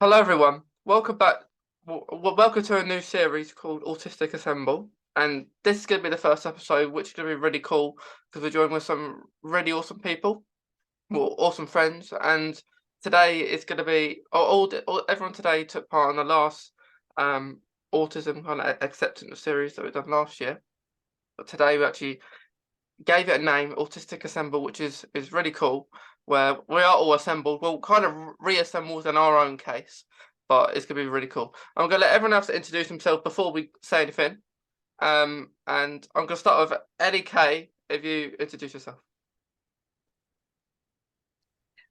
Hello, everyone. Welcome back. Welcome to a new series called Autistic Assemble. And this is going to be the first episode, which is going to be really cool because we're joined with some really awesome people, awesome friends. And today is going to be everyone today took part in the last autism kind of acceptance series that we done last year. But today we actually gave it a name, Autistic Assemble, which is really cool, where we are all assembled. We'll kind of reassembled in our own case, but it's gonna be really cool. I'm gonna let everyone else introduce themselves before we say anything. And I'm gonna start with Ellie K. If you introduce yourself.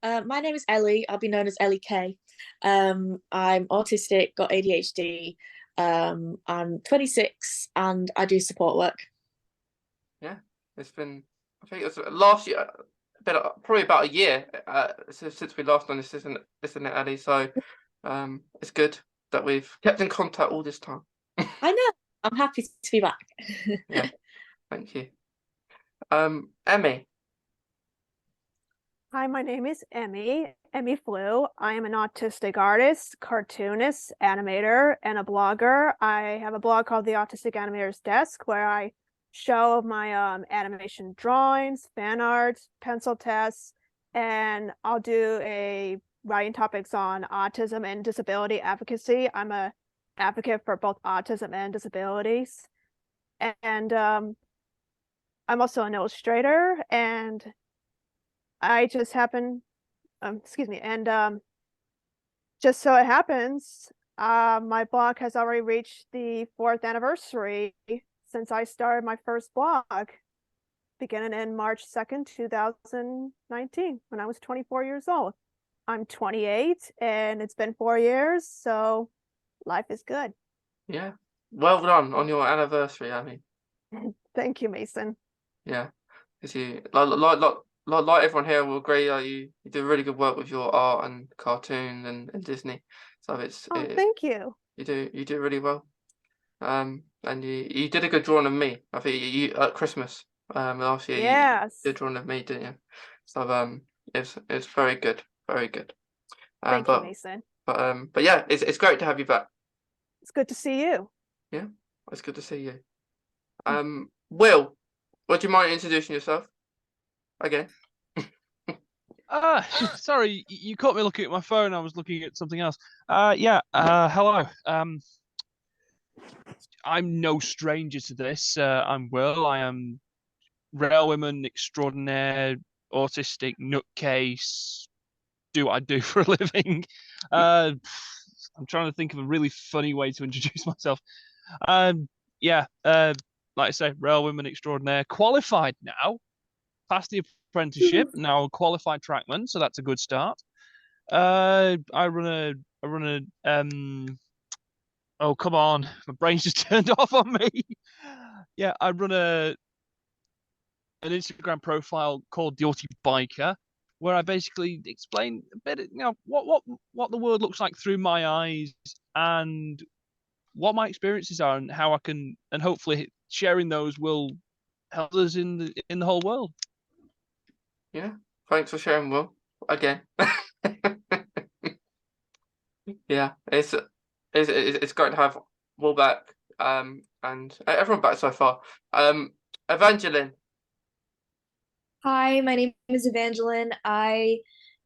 My name is Ellie. I'll be known as Ellie K. I'm autistic, got ADHD. I'm 26 and I do support work. Yeah, it's been. I think it was last year. Probably about a year since we last done this, isn't it, Ellie? So, it's good that we've kept in contact all this time. I know. I'm happy to be back. Yeah, thank you. Emmy. Hi, my name is Emmy Flew. I am an autistic artist, cartoonist, animator, and a blogger. I have a blog called The Autistic Animator's Desk, where I show my animation drawings, fan art, pencil tests, and I'll do a writing topics on autism and disability advocacy. I'm a advocate for both autism and disabilities. And I'm also an illustrator, and I just happen, excuse me, and just so it happens, my blog has already reached the 4th anniversary since I started my first blog, beginning in March 2nd, 2019, when I was 24 years old. I'm 28, and it's been 4 years, so life is good. Yeah, well done on your anniversary, Emmy. Thank you, Mason. Yeah, because you like everyone here will agree, you do really good work with your art and cartoons and Disney. So Thank you. you do really well. And you did a good drawing of me. I think you at Christmas last year Yes. you did drawing of me, didn't you? So it's very good, very good. Thank you, Mason. But yeah, it's great to have you back. It's good to see you. Yeah, it's good to see you. Will, would you mind introducing yourself again? Sorry, you caught me looking at my phone. I was looking at something else. Hello. I'm no stranger to this. I'm Will. I am railwayman extraordinaire, autistic nutcase. Do what I do for a living. I'm trying to think of a really funny way to introduce myself. Yeah. Like I say, railwayman extraordinaire, qualified now, passed the apprenticeship, now a qualified trackman, so that's a good start. I run a oh come on, my brain's just turned off on me. Yeah, I run an Instagram profile called the Auti Biker, where I basically explain a bit, what the world looks like through my eyes and what my experiences are and how I can, and hopefully sharing those will help us in the whole world. Yeah, thanks for sharing, Will. Again. Yeah, it's great to have Will back. And everyone back so far. Evangelyn. Hi, my name is Evangelyn. I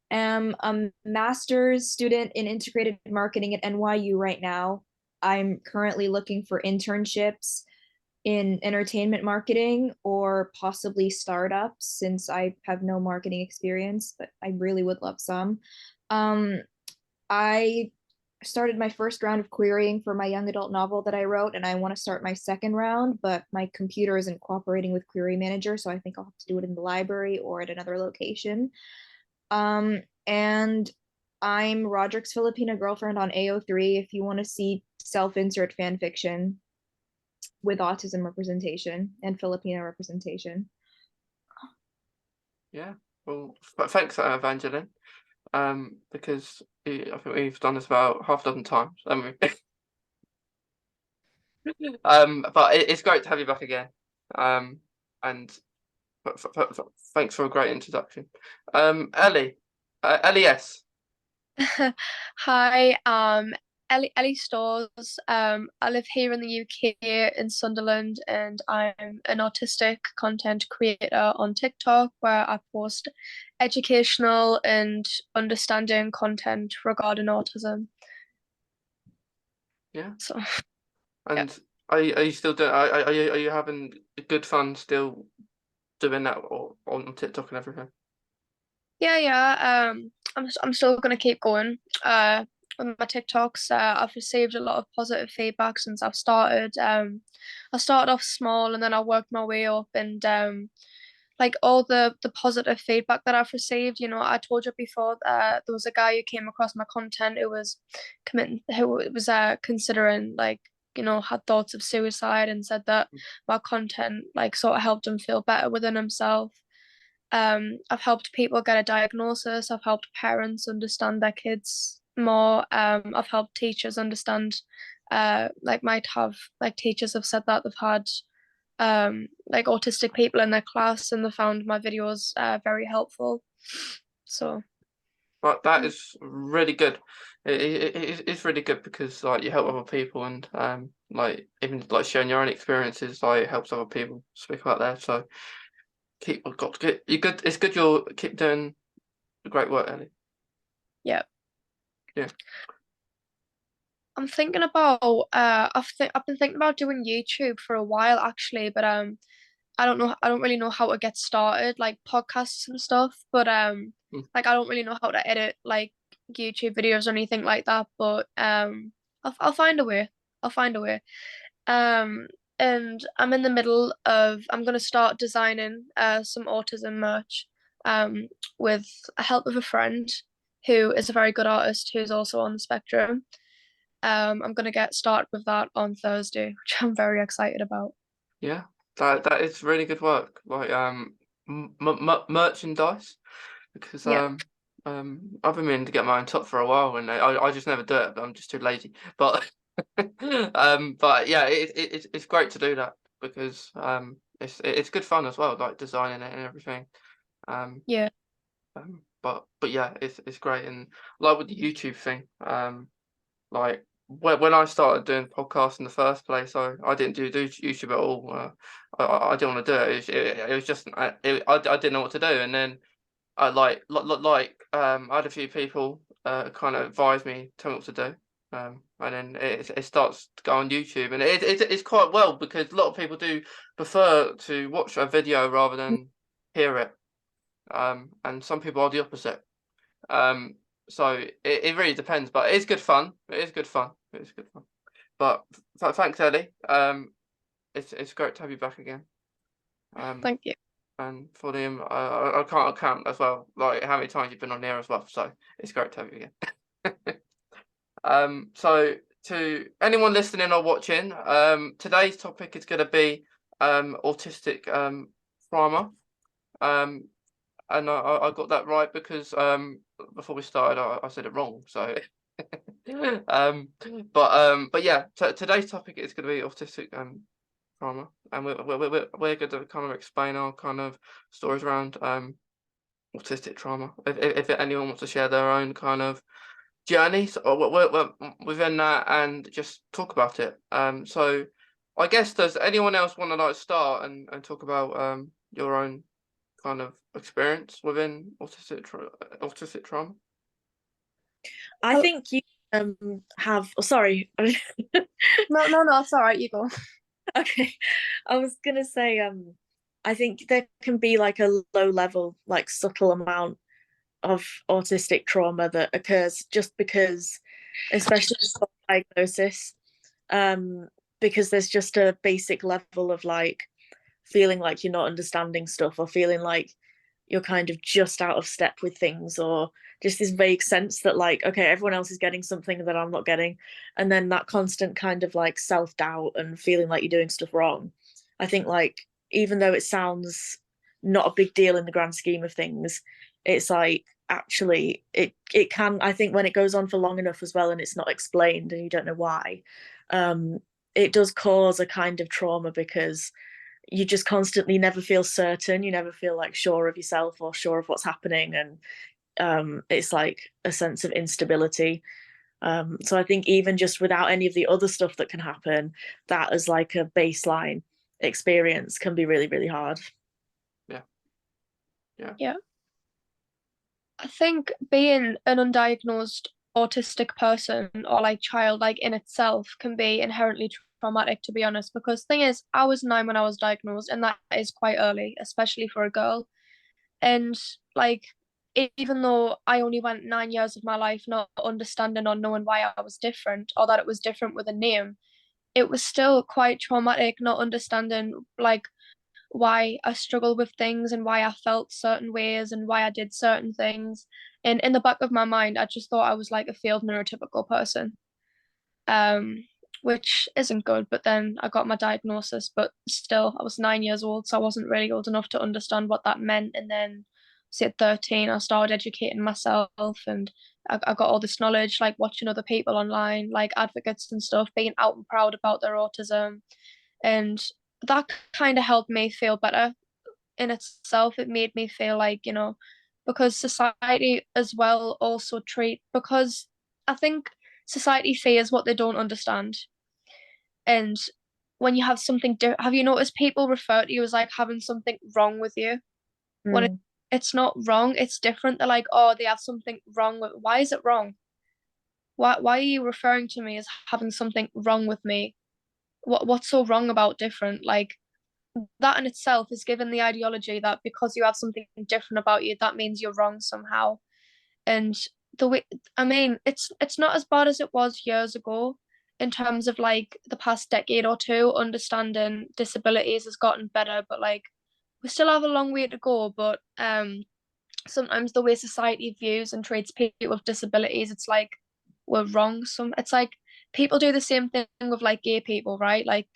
am a master's student in integrated marketing at NYU right now. I'm currently looking for internships in entertainment marketing or possibly startups since I have no marketing experience, but I really would love some. I started my first round of querying for my young adult novel that I wrote, and I want to start my second round, but my computer isn't cooperating with Query Manager, so I think I'll have to do it in the library or at another location. And I'm Roderick's Filipina girlfriend on AO3 if you want to see self-insert fan fiction with autism representation and Filipina representation. Yeah, well, thanks, Evangelyn. Because I think we've done this about half a dozen times, haven't we? But it's great to have you back again. And thanks for a great introduction. Ellie, Ellie S. Hi, Ellie Stores. I live here in the UK in Sunderland, and I'm an autistic content creator on TikTok where I post educational and understanding content regarding autism. Yeah. So And are you still doing? Are you having good fun still doing that or on TikTok and everything? yeah. I'm still gonna keep going. With my TikToks, I've received a lot of positive feedback since I've started. I started off small and then I worked my way up, and like all the positive feedback that I've received, I told you before, there was a guy who came across my content who was considering, like, had thoughts of suicide, and said that my content like sort of helped him feel better within himself. I've helped people get a diagnosis. I've helped parents understand their kids more. I've helped teachers understand, might have like teachers have said that they've had like autistic people in their class, and they found my videos very helpful. So But that is really good. It's really good because like you help other people and like even like sharing your own experiences like helps other people speak about that. So you good. It's good you'll keep doing great work, Ellie. yeah. Yeah. I'm thinking about I've been thinking about doing YouTube for a while actually, but I don't really know how to get started, like podcasts and stuff, but like I don't really know how to edit like YouTube videos or anything like that, but I'll find a way. I'll find a way. Um and I'm gonna start designing some autism merch with a help of a friend who is a very good artist who's also on the spectrum. I'm gonna get started with that on Thursday, which I'm very excited about. Yeah. That is really good work. Like merchandise because Yeah. I've been meaning to get my own top for a while and I just never do it. But I'm just too lazy. But but yeah, it's great to do that because it's good fun as well, like designing it and everything. Yeah. But yeah, it's great and like with the YouTube thing, like when I started doing podcasts in the first place, I didn't do YouTube at all. I didn't want to do it. It was just I didn't know what to do, and then I I had a few people kind of advise me, tell me what to do. And then it starts to go on YouTube, and it's quite well because a lot of people do prefer to watch a video rather than hear it. And some people are the opposite. Um, so it really depends, but it is good fun. It is good fun. It is good fun. But thanks, Ellie. It's great to have you back again. Thank you. And for them, I can't count as well, like how many times you've been on here as well. So it's great to have you again. So to anyone listening or watching, today's topic is going to be autistic trauma. And I got that right because before we started I said it wrong. So but yeah, today's topic is going to be autistic trauma, and we're going to kind of explain our kind of stories around autistic trauma. If anyone wants to share their own kind of journeys or within that and just talk about it. So I guess does anyone else want to like start and talk about your own kind of experience within autistic trauma? I think you have. Oh, sorry. No, it's all right. You go. Okay, I was gonna say I think there can be like a low level, like subtle amount of autistic trauma that occurs just because, especially with diagnosis, because there's just a basic level of like feeling like you're not understanding stuff or feeling like you're kind of just out of step with things, or just this vague sense that like, okay, everyone else is getting something that I'm not getting, and then that constant kind of like self-doubt and feeling like you're doing stuff wrong. I think like even though it sounds not a big deal in the grand scheme of things, it's like actually it can, I think when it goes on for long enough as well and it's not explained and you don't know why, it does cause a kind of trauma because you just constantly never feel certain, you never feel like sure of yourself or sure of what's happening, and it's like a sense of instability. So I think even just without any of the other stuff that can happen, that as like a baseline experience can be really, really hard. Yeah. I think being an undiagnosed autistic person or like child, like in itself, can be inherently traumatic, to be honest. Because thing is, I was 9 when I was diagnosed, and that is quite early, especially for a girl. And like, even though I only went 9 years of my life not understanding or knowing why I was different or that it was different with a name, it was still quite traumatic not understanding like why I struggled with things and why I felt certain ways and why I did certain things. And in the back of my mind, I just thought I was like a failed neurotypical person, um, which isn't good. But then I got my diagnosis, but still, I was 9 years old, so I wasn't really old enough to understand what that meant. And then, say at 13, I started educating myself, and I got all this knowledge, like watching other people online, like advocates and stuff, being out and proud about their autism, and that kind of helped me feel better in itself. It made me feel like, because society as well also because I think society fears what they don't understand. And when you have something, have you noticed people refer to you as like having something wrong with you? When it's not wrong, it's different. They're like, oh, they have something wrong with, why is it wrong? Why are you referring to me as having something wrong with me? What's so wrong about different? Like, that in itself is given the ideology that because you have something different about you, that means you're wrong somehow. And the way, I mean, it's not as bad as it was years ago in terms of like the past decade or two. Understanding disabilities has gotten better, but like we still have a long way to go. But sometimes the way society views and treats people with disabilities, it's like we're wrong. It's like people do the same thing with like gay people, right? Like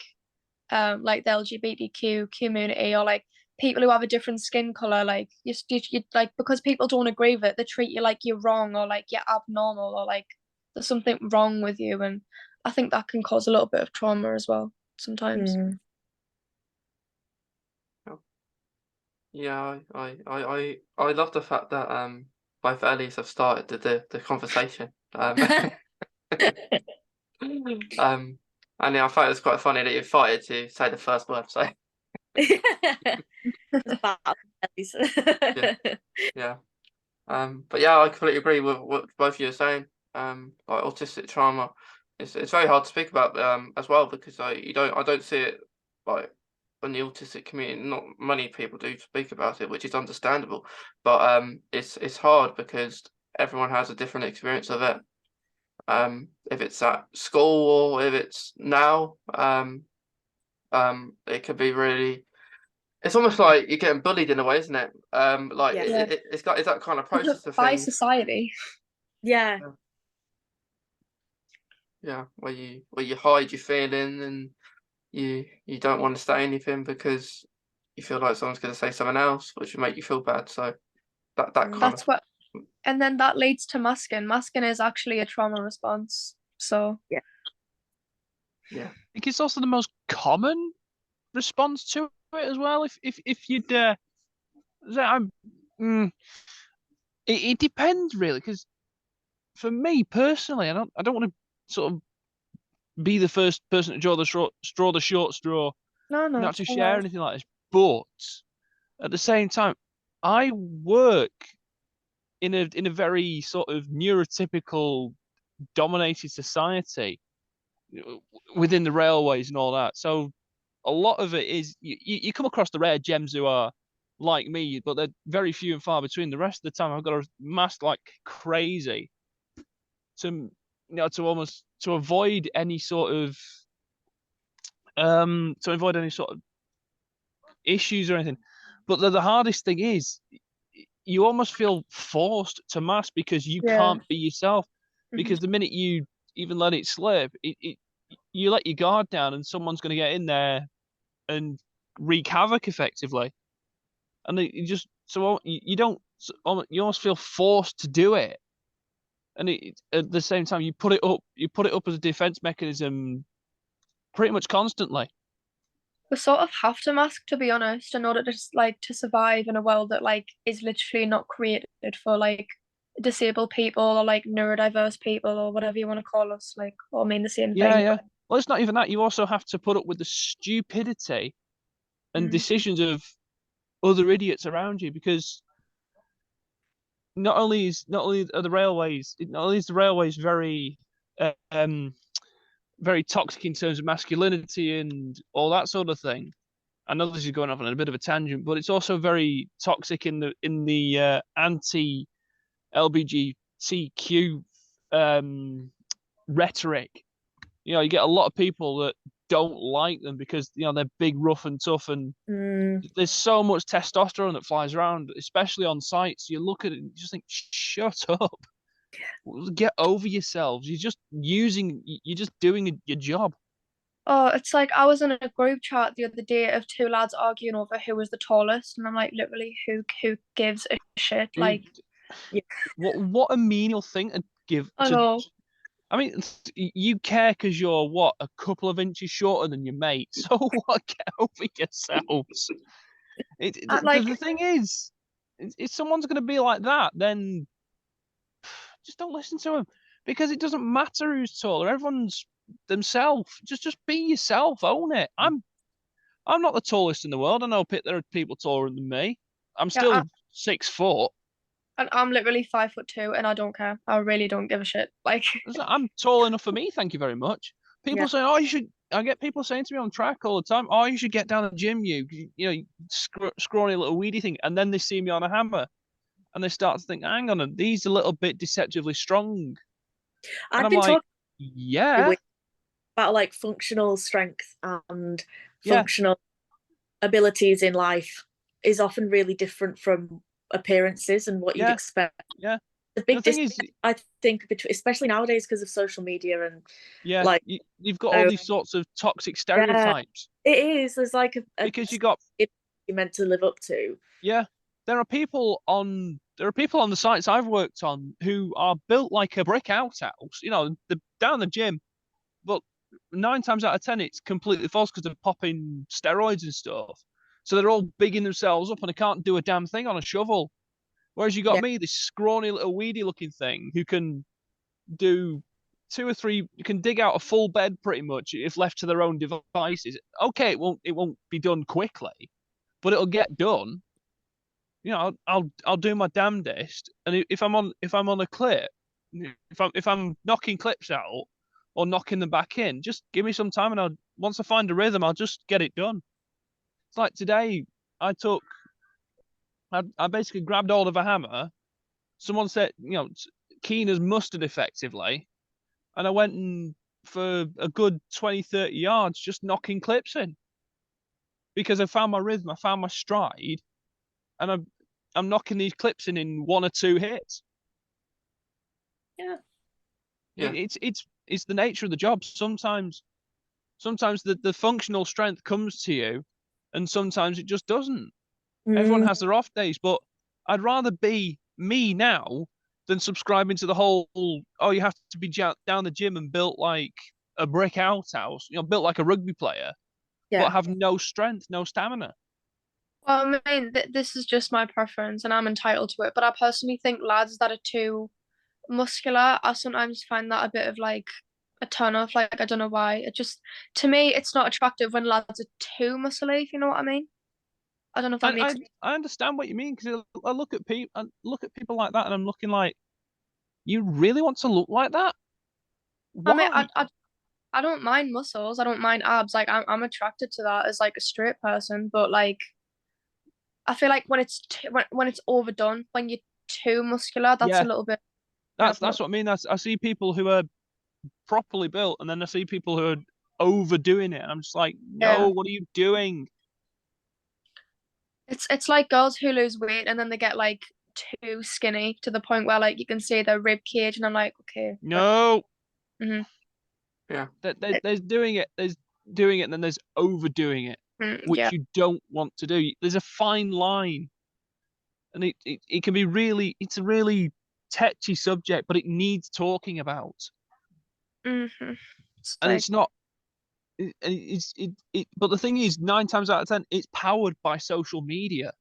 the LGBTQ community, or like people who have a different skin color, like you like, because people don't agree with it, they treat you like you're wrong or like you're abnormal or like there's something wrong with you. And I think that can cause a little bit of trauma as well sometimes. Yeah, I love the fact that both Ellies have started the conversation. And yeah, I thought it was quite funny that you fighted to say the first word. So yeah, but yeah, I completely agree with what both of you are saying. Like autistic trauma, it's very hard to speak about as well, because I don't see it like in the autistic community. Not many people do speak about it, which is understandable. But it's hard because everyone has a different experience of it. If it's at school or if it's now, it could be really. It's almost like you're getting bullied in a way, isn't it? Like Yeah. it's that kind of process of By things. society. Yeah. Yeah, where you hide your feeling and you don't want to say anything because you feel like someone's going to say something else, which will make you feel bad. So that kind That's of what, and then that leads to masking. Masking is actually a trauma response. So yeah. I think it's also the most common response to it as well. If you'd it depends really, because for me personally, I don't want to sort of be the first person to draw the short straw, no, not to don't share worry. anything like this. But at the same time, I work in a very sort of neurotypical dominated society within the railways and all that. So a lot of it is you come across the rare gems who are like me, but they're very few and far between. The rest of the time, I've got to mask like crazy to avoid any sort of issues or anything. But the hardest thing is you almost feel forced to mask because you can't be yourself. Because the minute you even let it slip, you let your guard down and someone's going to get in there and wreak havoc effectively. And you just you don't you almost feel forced to do it. And at the same time, you put it up as a defense mechanism pretty much constantly. We sort of have to mask, to be honest, in order to like to survive in a world that like is literally not created for like disabled people or like neurodiverse people or whatever you want to call us, like all mean the same Yeah, thing. yeah. Well, it's not even that. You also have to put up with the stupidity and Mm. decisions of other idiots around you, because not only is the railways very toxic in terms of masculinity and all that sort of thing. I know this is going off on a bit of a tangent, but it's also very toxic in the anti LGBTQ rhetoric. You know, you get a lot of people that don't like them because they're big, rough, and tough, and there's so much testosterone that flies around, especially on sites. You look at it and you just think, shut up, get over yourselves. You're just doing your job. Oh, it's like I was in a group chat the other day of two lads arguing over who was the tallest, and I'm like, literally, who gives a shit? Like, what a menial thing to give. I know. I mean, you care because you're a couple of inches shorter than your mate. So what? Get over yourselves. The thing is, if someone's going to be like that, then just don't listen to him, because it doesn't matter who's taller. Everyone's themselves. Just be yourself. Own it. I'm not the tallest in the world. I know there are people taller than me. I'm still 6 foot. And I'm literally 5'2", and I don't care. I really don't give a shit. Like, I'm tall enough for me. Thank you very much. People say, "Oh, you should." I get people saying to me on track all the time, "Oh, you should get down the gym, you scrawny little weedy thing." And then they see me on a hammer, and they start to think, "Hang on, he's a little bit deceptively strong." And I've been talking yeah, about like functional strength and functional abilities in life is often really different from appearances and what you'd expect. Yeah. The big disconnect, I think, especially nowadays because of social media and like you've got all these sorts of toxic stereotypes. It is. There's like because you're meant to live up to. Yeah, there are people on the sites I've worked on who are built like a brick outhouse. Down the gym, but 9 times out of 10 it's completely false because they're popping steroids and stuff. So they're all bigging themselves up and they can't do a damn thing on a shovel. Whereas you got me, this scrawny little weedy looking thing who can do 2 or 3. You can dig out a full bed pretty much if left to their own devices. Okay, it won't be done quickly, but it'll get done. I'll do my damnedest. And if I'm on a clip, if I'm knocking clips out or knocking them back in, just give me some time, and once I find a rhythm, I'll just get it done. It's like today, I basically grabbed hold of a hammer. Someone said, keen as mustard effectively. And I went for a good 20, 30 yards, just knocking clips in. Because I found my rhythm, I found my stride, and I'm knocking these clips in 1 or 2 hits. Yeah. It's the nature of the job. Sometimes the functional strength comes to you, and sometimes it just doesn't. Everyone has their off days, but I'd rather be me now than subscribing to the whole, oh, you have to be down the gym and built like a brick outhouse, built like a rugby player, but have no strength, no stamina. Well, I mean, this is just my preference and I'm entitled to it, but I personally think lads that are too muscular, I sometimes find that a bit of like a turn off. Like, I don't know why. It just, to me, it's not attractive when lads are too muscly, if you know what I mean. I don't know if that makes sense. I understand what you mean, because I look at people like that and I'm looking like, you really want to look like that? Why? I mean, I don't mind muscles. I don't mind abs. Like, I'm attracted to that as like a straight person, but like, I feel like when it's when it's overdone, when you're too muscular, that's a little bit. That's what I mean. I see people who are properly built, and then I see people who are overdoing it, and I'm just like, no, what are you doing? It's like girls who lose weight and then they get like too skinny to the point where like you can see their rib cage, and I'm like, okay. No. Yeah. There's doing it, and then there's overdoing it, which you don't want to do. There's a fine line, and it can be really. It's a really touchy subject, but it needs talking about. And it's not. But the thing is, 9 times out of 10, it's powered by social media.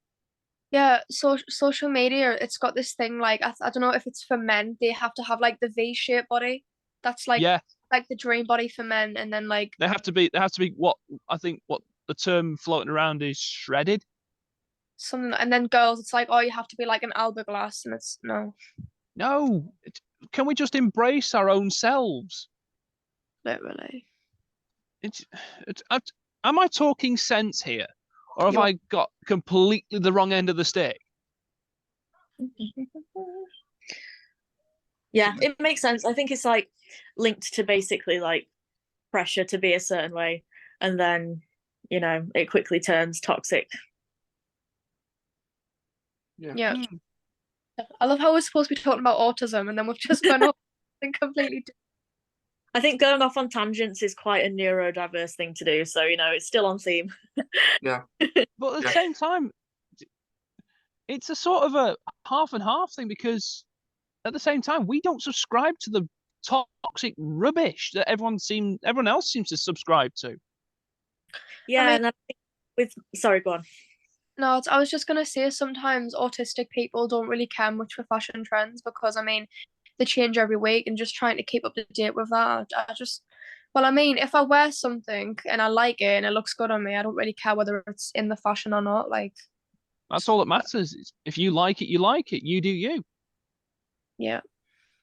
Yeah, so social media, it's got this thing like I don't know if it's for men, they have to have like the V-shaped body. That's Yeah, like the dream body for men, and then like they have to be what I think what the term floating around is shredded. something, and then girls, it's like, oh, you have to be like an hourglass, and it's no, No, can we just embrace our own selves? literally. It's, am I talking sense here, or have You I got completely the wrong end of the stick? Yeah, it makes sense. I think it's like linked to basically like pressure to be a certain way, and then it quickly turns toxic. Yeah. Hmm. I love how we're supposed to be talking about autism, and then we've just gone off and completely. I think going off on tangents is quite a neurodiverse thing to do, so it's still on theme. Yeah. But at the Yeah. same time, it's a sort of a half and half thing, because at the same time, we don't subscribe to the toxic rubbish that everyone else seems to subscribe to. Yeah, mean- and I think sorry, go on. No, I was just gonna say sometimes autistic people don't really care much for fashion trends because I mean they change every week, and just trying to keep up to date with that. Well, I mean, if I wear something and I like it and it looks good on me, I don't really care whether it's in the fashion or not. Like, That's all that matters. If you like it, you like it. You do you. yeah,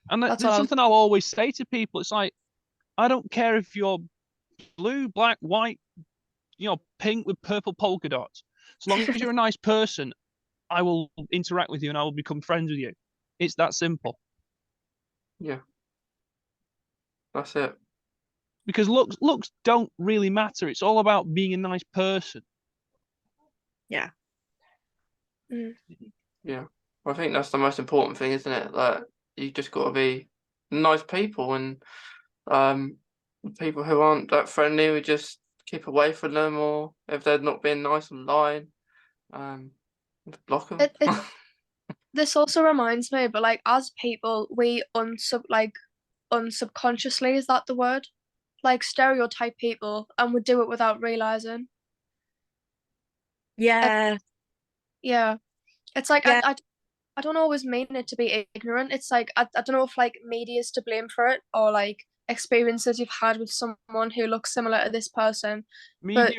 And that's there's all. something I'll always say to people. It's like, I don't care if you're blue, black, white, pink with purple polka dots. As long as you're a nice person, I will interact with you and I will become friends with you. It's that simple. Yeah. That's it. Because looks don't really matter. It's all about being a nice person. Yeah. Yeah. I think that's the most important thing, isn't it? Like you just got to be nice people, and people who aren't that friendly, we just keep away from them, or if they're not being nice online, just block them. This also reminds me, but like as people, we unsubconsciously, is that the word? Like stereotype people, and we do it without realizing. Yeah. Yeah, it's like Yeah. I don't always mean it to be ignorant. It's like I don't know if like media is to blame for it, or like experiences you've had with someone who looks similar to this person. But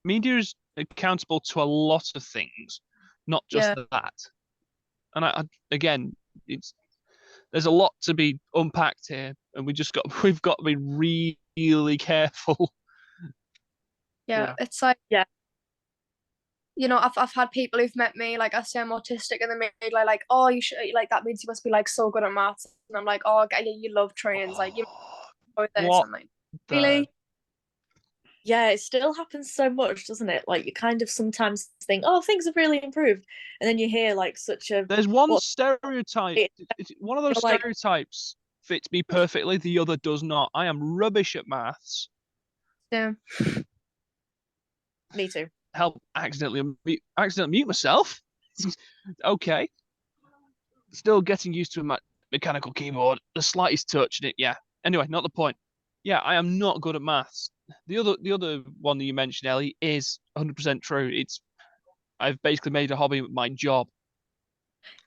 Media is accountable to a lot of things, not just yeah, that. And again, there's a lot to be unpacked here, and we've got to be really careful. yeah, Yeah. it's like Yeah. I've had people who've met me, like I say I'm autistic, and they made like, oh, you should like that means you must be like so good at maths, and I'm like, oh, okay, you love trains, like you know this. What I'm like, the really? Yeah, it still happens so much, doesn't it? Like you kind of sometimes think, oh, things have really improved, and then you hear like such a There's one what stereotype. One of those you're like, stereotypes fits me perfectly. The other does not. I am rubbish at maths. Yeah. me too. Help! Accidentally mute myself. Okay. Still getting used to a mechanical keyboard. The slightest touch in it. Yeah. Anyway, not the point. Yeah, I am not good at maths. The other one that you mentioned, Ellie, is 100% true. I've basically made a hobby my job.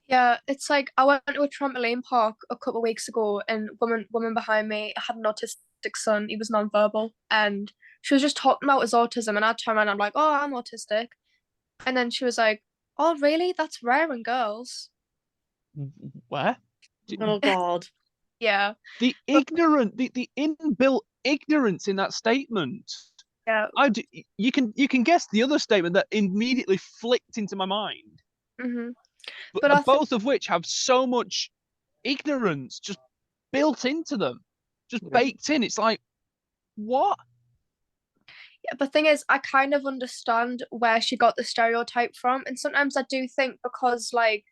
Yeah, it's like I went to a trampoline park a couple of weeks ago, and woman behind me had an autistic son. He was nonverbal, and she was just talking about his autism, and I turned around and I'm like, "Oh, I'm autistic," and then she was like, "Oh, really? That's rare in girls." Where? Oh God. Yeah, The inbuilt ignorance in that statement. yeah. You can guess the other statement that immediately flicked into my mind, Mhm. but But I think both of which have so much ignorance just built into them, just Yeah. baked in. It's like, what? the thing is, I kind of understand where she got the stereotype from, and sometimes I do think because like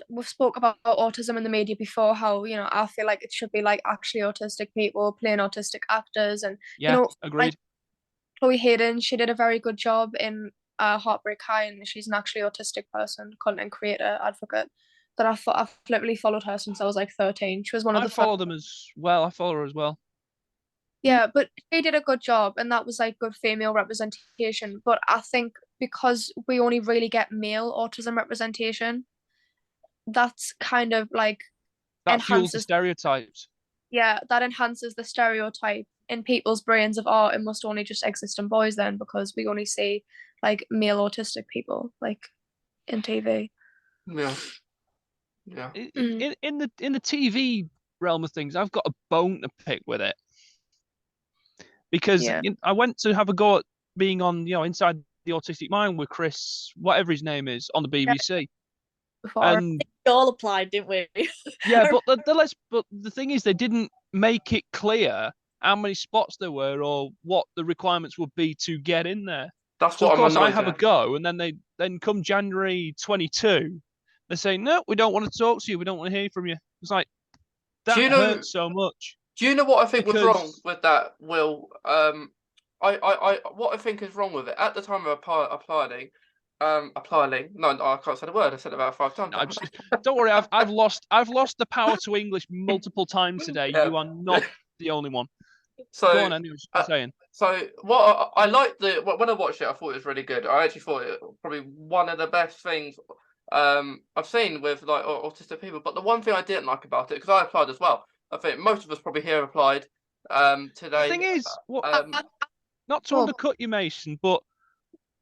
we've spoke about autism in the media before, how I feel like it should be like actually autistic people playing autistic actors, and Yeah, like agreed. Chloe Hayden, she did a very good job in Heartbreak High, and she's an actually autistic person, content creator, advocate. That I've literally followed her since I was like 13. She was one of I the follow first. them as well. I follow her as well. Yeah, but she did a good job, and that was like good female representation. But I think because we only really get male autism representation, that's kind of like That fuels the enhances stereotypes. that enhances the stereotype in people's brains of, oh, it must only just exist in boys then, because we only see like male autistic people like in TV. Yeah. Yeah. In the TV realm of things, I've got a bone to pick with it, because Yeah. I went to have a go at being on, Inside the Autistic Mind with Chris, whatever his name is, on the BBC. Before. And We all applied, didn't we? yeah, but the thing is, they didn't make it clear how many spots there were or what the requirements would be to get in there. That's So what of course I'm I annoyed have a at. go, and then come January 22, they say, no, we don't want to talk to you. We don't want to hear from you. It's like, that Do you know- hurts so much. Do you know what I think was wrong Because- with that, Will? What I think is wrong with it at the time of applying. No, I can't say the word. I said it about 5 times. No, don't worry, I've lost the power to English multiple times today. Yeah. You are not the only one. So, Go on, anyway, what you saying. so what I liked when I watched it, I thought it was really good. I actually thought it probably one of the best things I've seen with like autistic people. But the one thing I didn't like about it, because I applied as well, I think most of us probably here applied today. The thing is, not to undercut you, Mason, but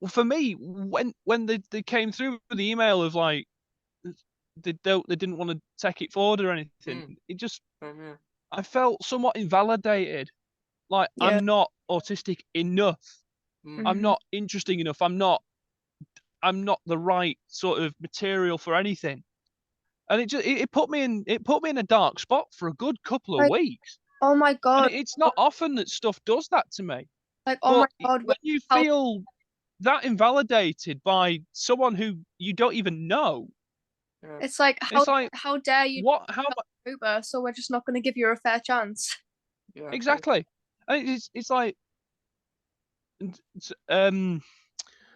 for me, when they came through with the email of like they didn't want to take it forward or anything, it just I felt somewhat invalidated. Like, I'm not autistic enough. I'm not interesting enough. I'm not the right sort of material for anything. And it put me in a dark spot for a good couple of weeks. Oh my God. And it's not often that stuff does that to me. Like, oh my God. When you feel that invalidated by someone who you don't even know, it's like, how dare you? How Uber, so we're just not going to give you a fair chance. Yeah, exactly. And it's like,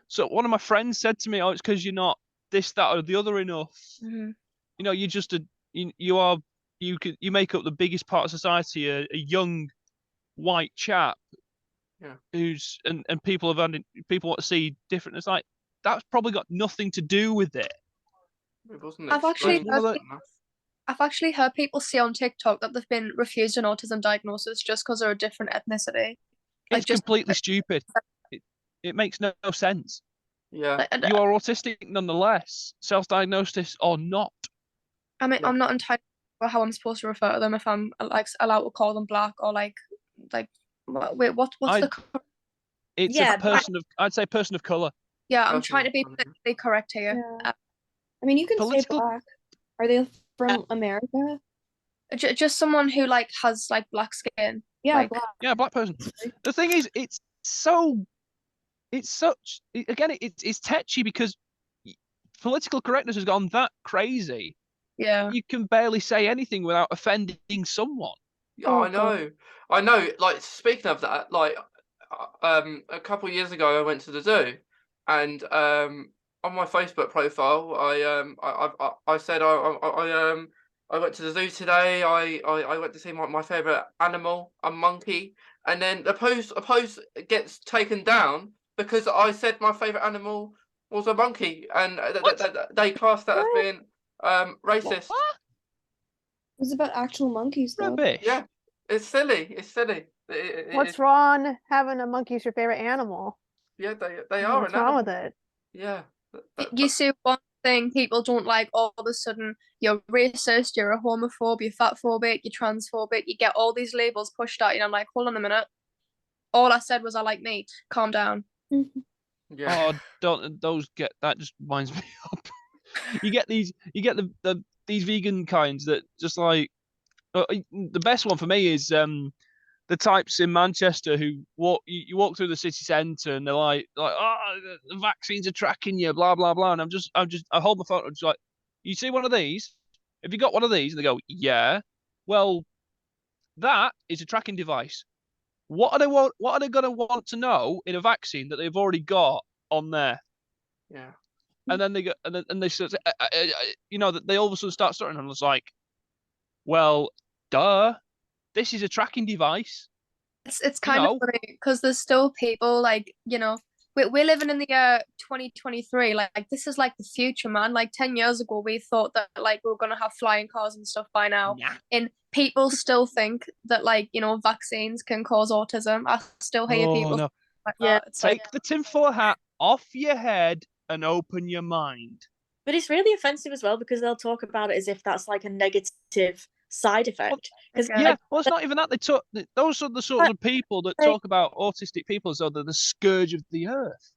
so one of my friends said to me, "Oh, it's because you're not this, that, or the other enough. You're just you make up the biggest part of society, a young white chap, who's and people want to see different. It's like, that's probably got nothing to do with it. I've actually heard people say on TikTok that they've been refused an autism diagnosis just because they're a different ethnicity. It's completely stupid. It makes no sense. Yeah. You are autistic nonetheless, self-diagnosis or not. I mean, I'm not entirely sure how I'm supposed to refer to them, if I'm like allowed to call them black or like wait, what's the? It's a person of, I'd say, person of color. Yeah, I'm trying to be politically correct here. I mean, you can say black. Are they from America? Just someone who like has like black skin. Yeah, like, black. Yeah, black person. The thing is, it's tetchy because political correctness has gone that crazy. Yeah. You can barely say anything without offending someone. Oh, I know. Like, speaking of that, like, a couple of years ago, I went to the zoo, and on my Facebook profile, I said I went to the zoo today. I went to see my favorite animal, a monkey, and then a post gets taken down because I said my favorite animal was a monkey, and they classed that as being racist. What? It was about actual monkeys, though. Rubbish. Yeah, it's silly. What's wrong having a monkey as your favorite animal? Yeah, they are. What's wrong with it? Yeah. You see one thing people don't like, all of a sudden you're racist, you're a homophobe, you're fatphobic, you're transphobic, you get all these labels pushed at you, and I'm like, hold on a minute. All I said was I like meat. Calm down. Yeah. Oh, don't those get that just winds me up. You get these vegan kinds that just like the best one for me is the types in Manchester who you walk through the city centre and they're like oh, the vaccines are tracking you, blah blah blah, and I hold my phone, I'm just like, you see one of these? Have you got one of these? And they go, yeah. Well, that is a tracking device. What are they going to want to know in a vaccine that they've already got on there? Yeah. And then they go, and they sort of, that they all of a sudden start stuttering, and it's like, well, duh, this is a tracking device. It's kind of funny because there's still people like, we're living in the year 2023. Like this is like the future, man. Like 10 years ago, we thought that like we were gonna have flying cars and stuff by now. Yeah. And people still think that like, you know, vaccines can cause autism. I still hear Oh people no. like Yeah. that. It's like, Take the tinfoil hat off your head and open your mind. But it's really offensive as well because they'll talk about it as if that's like a negative side effect. Because Yeah, well, it's not even that. Those are the sorts of people that talk about autistic people as though they're the scourge of the earth.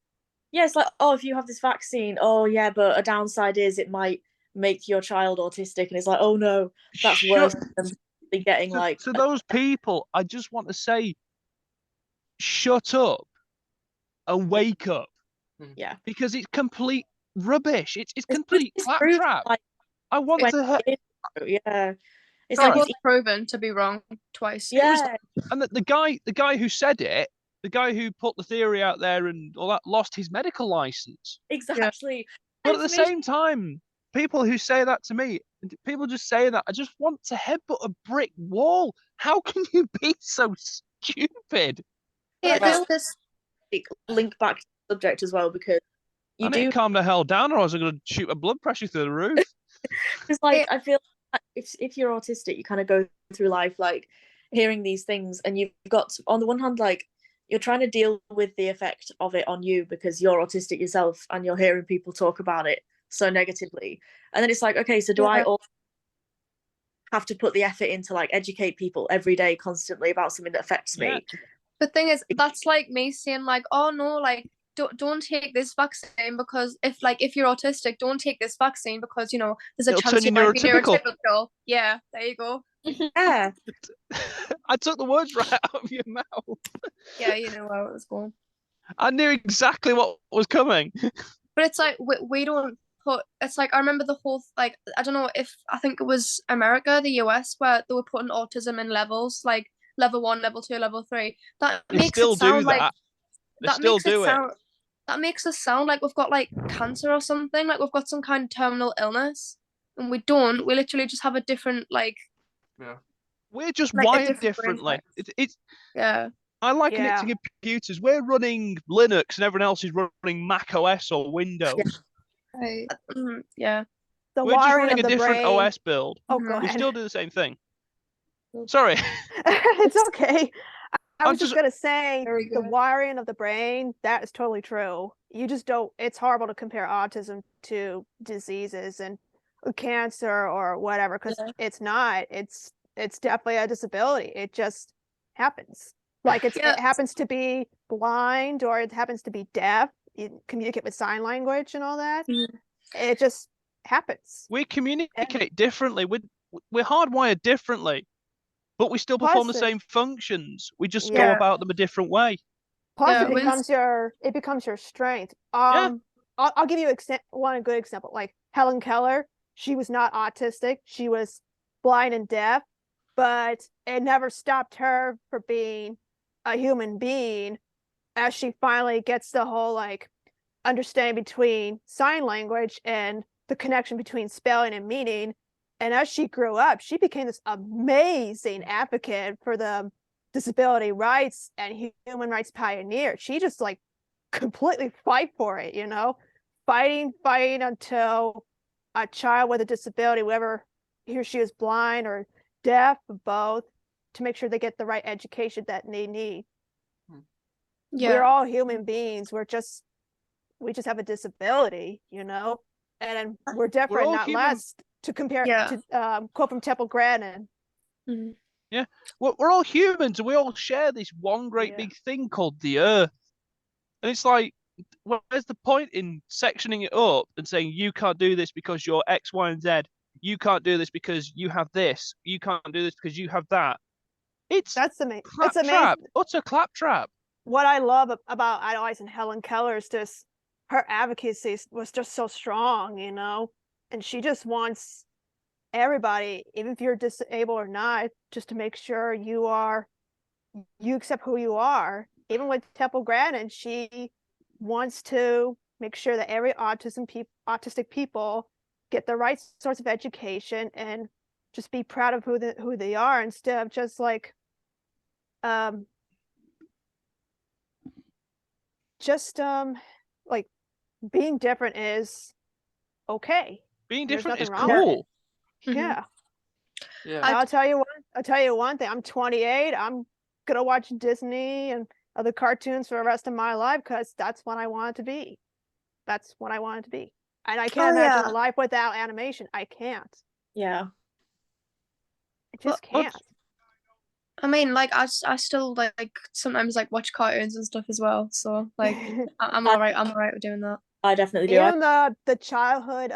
yeah, it's like, oh, if you have this vaccine, oh yeah, but a downside is it might make your child autistic, and it's like, oh no, that's worse than getting like. To those people, I just want to say, shut up and wake up. Yeah, because it's complete rubbish. It's complete proved, claptrap. like, I want to. yeah, it's it like was proven to be wrong twice. yeah, And the guy who said it, the guy who put the theory out there and all that, lost his medical license. exactly. But at the same time, people who say that to me, people just say that, I just want to headbutt a brick wall. How can you be so stupid? Yeah, this link back to the subject as well because I need to calm the hell down, or I was going to shoot my blood pressure through the roof. Because like I feel like if you're autistic, you kind of go through life like hearing these things, and you've got on the one hand like you're trying to deal with the effect of it on you because you're autistic yourself and you're hearing people talk about it so negatively, and then it's like, okay, so do I also have to put the effort into like educate people every day constantly about something that affects me? The thing is, that's like me saying like, oh no, like don't take this vaccine because if you're autistic, don't take this vaccine because you know there's a It'll chance turn you you might be neurotypical. neurotypical. Yeah, there you go. Yeah, I took the words right out of your mouth. Yeah, you know where it was going. I knew exactly what was coming. But it's like we don't put. It's like I remember the whole like I don't know if I think it was America, the US, where they were putting autism in levels like level 1, level 2, level 3. That They makes still it sound do like that. They that still makes it do it. sound that makes us sound like we've got like cancer or something, like we've got some kind of terminal illness, and we don't. We literally just have a different like. Yeah. We're just Like a wired different brain differently. type. It's Yeah. I liken it to computers. We're running Linux and everyone else is running Mac OS or Windows. Right. Yeah. The We're just wiring running of a the different brain. OS build. Oh, go We ahead. still do the same thing. Sorry. It's okay. I was just gonna say Very the good. wiring of the brain, that is totally true. You just don't, it's horrible to compare autism to diseases and cancer or whatever, because it's not. It's definitely a disability. It just happens. Like it happens to be blind or it happens to be deaf. You communicate with sign language and all that. It just happens. We communicate differently. We're hardwired differently, but we still perform the same functions. We just go about them a different way. Plus, it becomes your strength. I'll give you one good example. Like Helen Keller, she was not autistic. She was blind and deaf, but it never stopped her from being a human being. As she finally gets the whole like understanding between sign language and the connection between spelling and meaning. And as she grew up, she became this amazing advocate for the disability rights and human rights pioneer. She just like completely fight for it, you know, fighting until a child with a disability, whether he or she is blind or deaf, both, to make sure they get the right education that they need. Yeah. We're all human beings. We just have a disability, you know, and we're different, not less, to compare to quote from Temple Grandin. Yeah, we're all humans and we all share this one great big thing called the earth. And it's like, where's the point in sectioning it up and saying you can't do this because you're X, Y, and Z? You can't do this because you have this. You can't do this because you have that. That's amazing. It's amazing. Utter claptrap. What I love about Idolize and Helen Keller is just her advocacy was just so strong, you know, and she just wants everybody, even if you're disabled or not, just to make sure you accept who you are. Even with Temple Grandin, she wants to make sure that every autistic people get the right sorts of education and just be proud of who they are, instead of just like just like being different is okay. Being There's different is nothing wrong with it. cool. Mhm. Yeah. Yeah. I'll tell you one thing. I'm 28. I'm gonna watch Disney and other cartoons for the rest of my life because that's what I want it to be. That's what I want it to be. And I can't imagine yeah. a life without animation. I can't. Yeah. I just But- can't. I mean, like I still like sometimes like watch cartoons and stuff as well. So like I'm all right. I'm all right with doing that. I definitely do. Even the childhood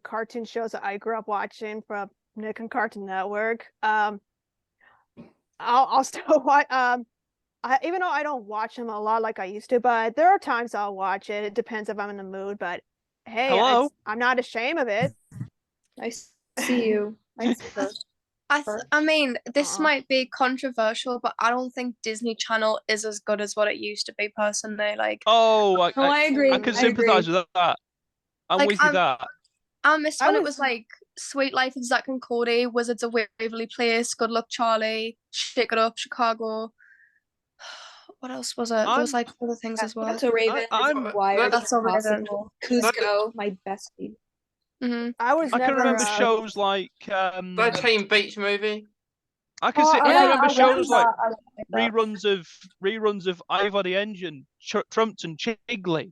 cartoon shows that I grew up watching from Nick and Cartoon Network. I'll still watch. Even though I don't watch them a lot like I used to, but there are times I'll watch it. It depends if I'm in the mood. But hey, Hello? I'm not ashamed of it. I see you. I mean, this Uh-uh. might be controversial, but I don't think Disney Channel is as good as what it used to be personally. Like, Oh, No, I agree. I can I sympathize agree. with that. I'm Like, with you that. I miss I when it was- was like Sweet Life of Zack and Cody, Wizards of Waverly Place, Good Luck Charlie, Shake It Up, Chicago. What else was it? There was I'm- like other things as well. That's a Raven. I'm- Wired. That's That's a Raven. Impossible. Cusco, my bestie. Mm-hmm. I was I can never. remember shows like The Teen Beach movie. I can Oh, see. I yeah, can remember I shows like like reruns of Ivor the Engine, Trumped and Chigley,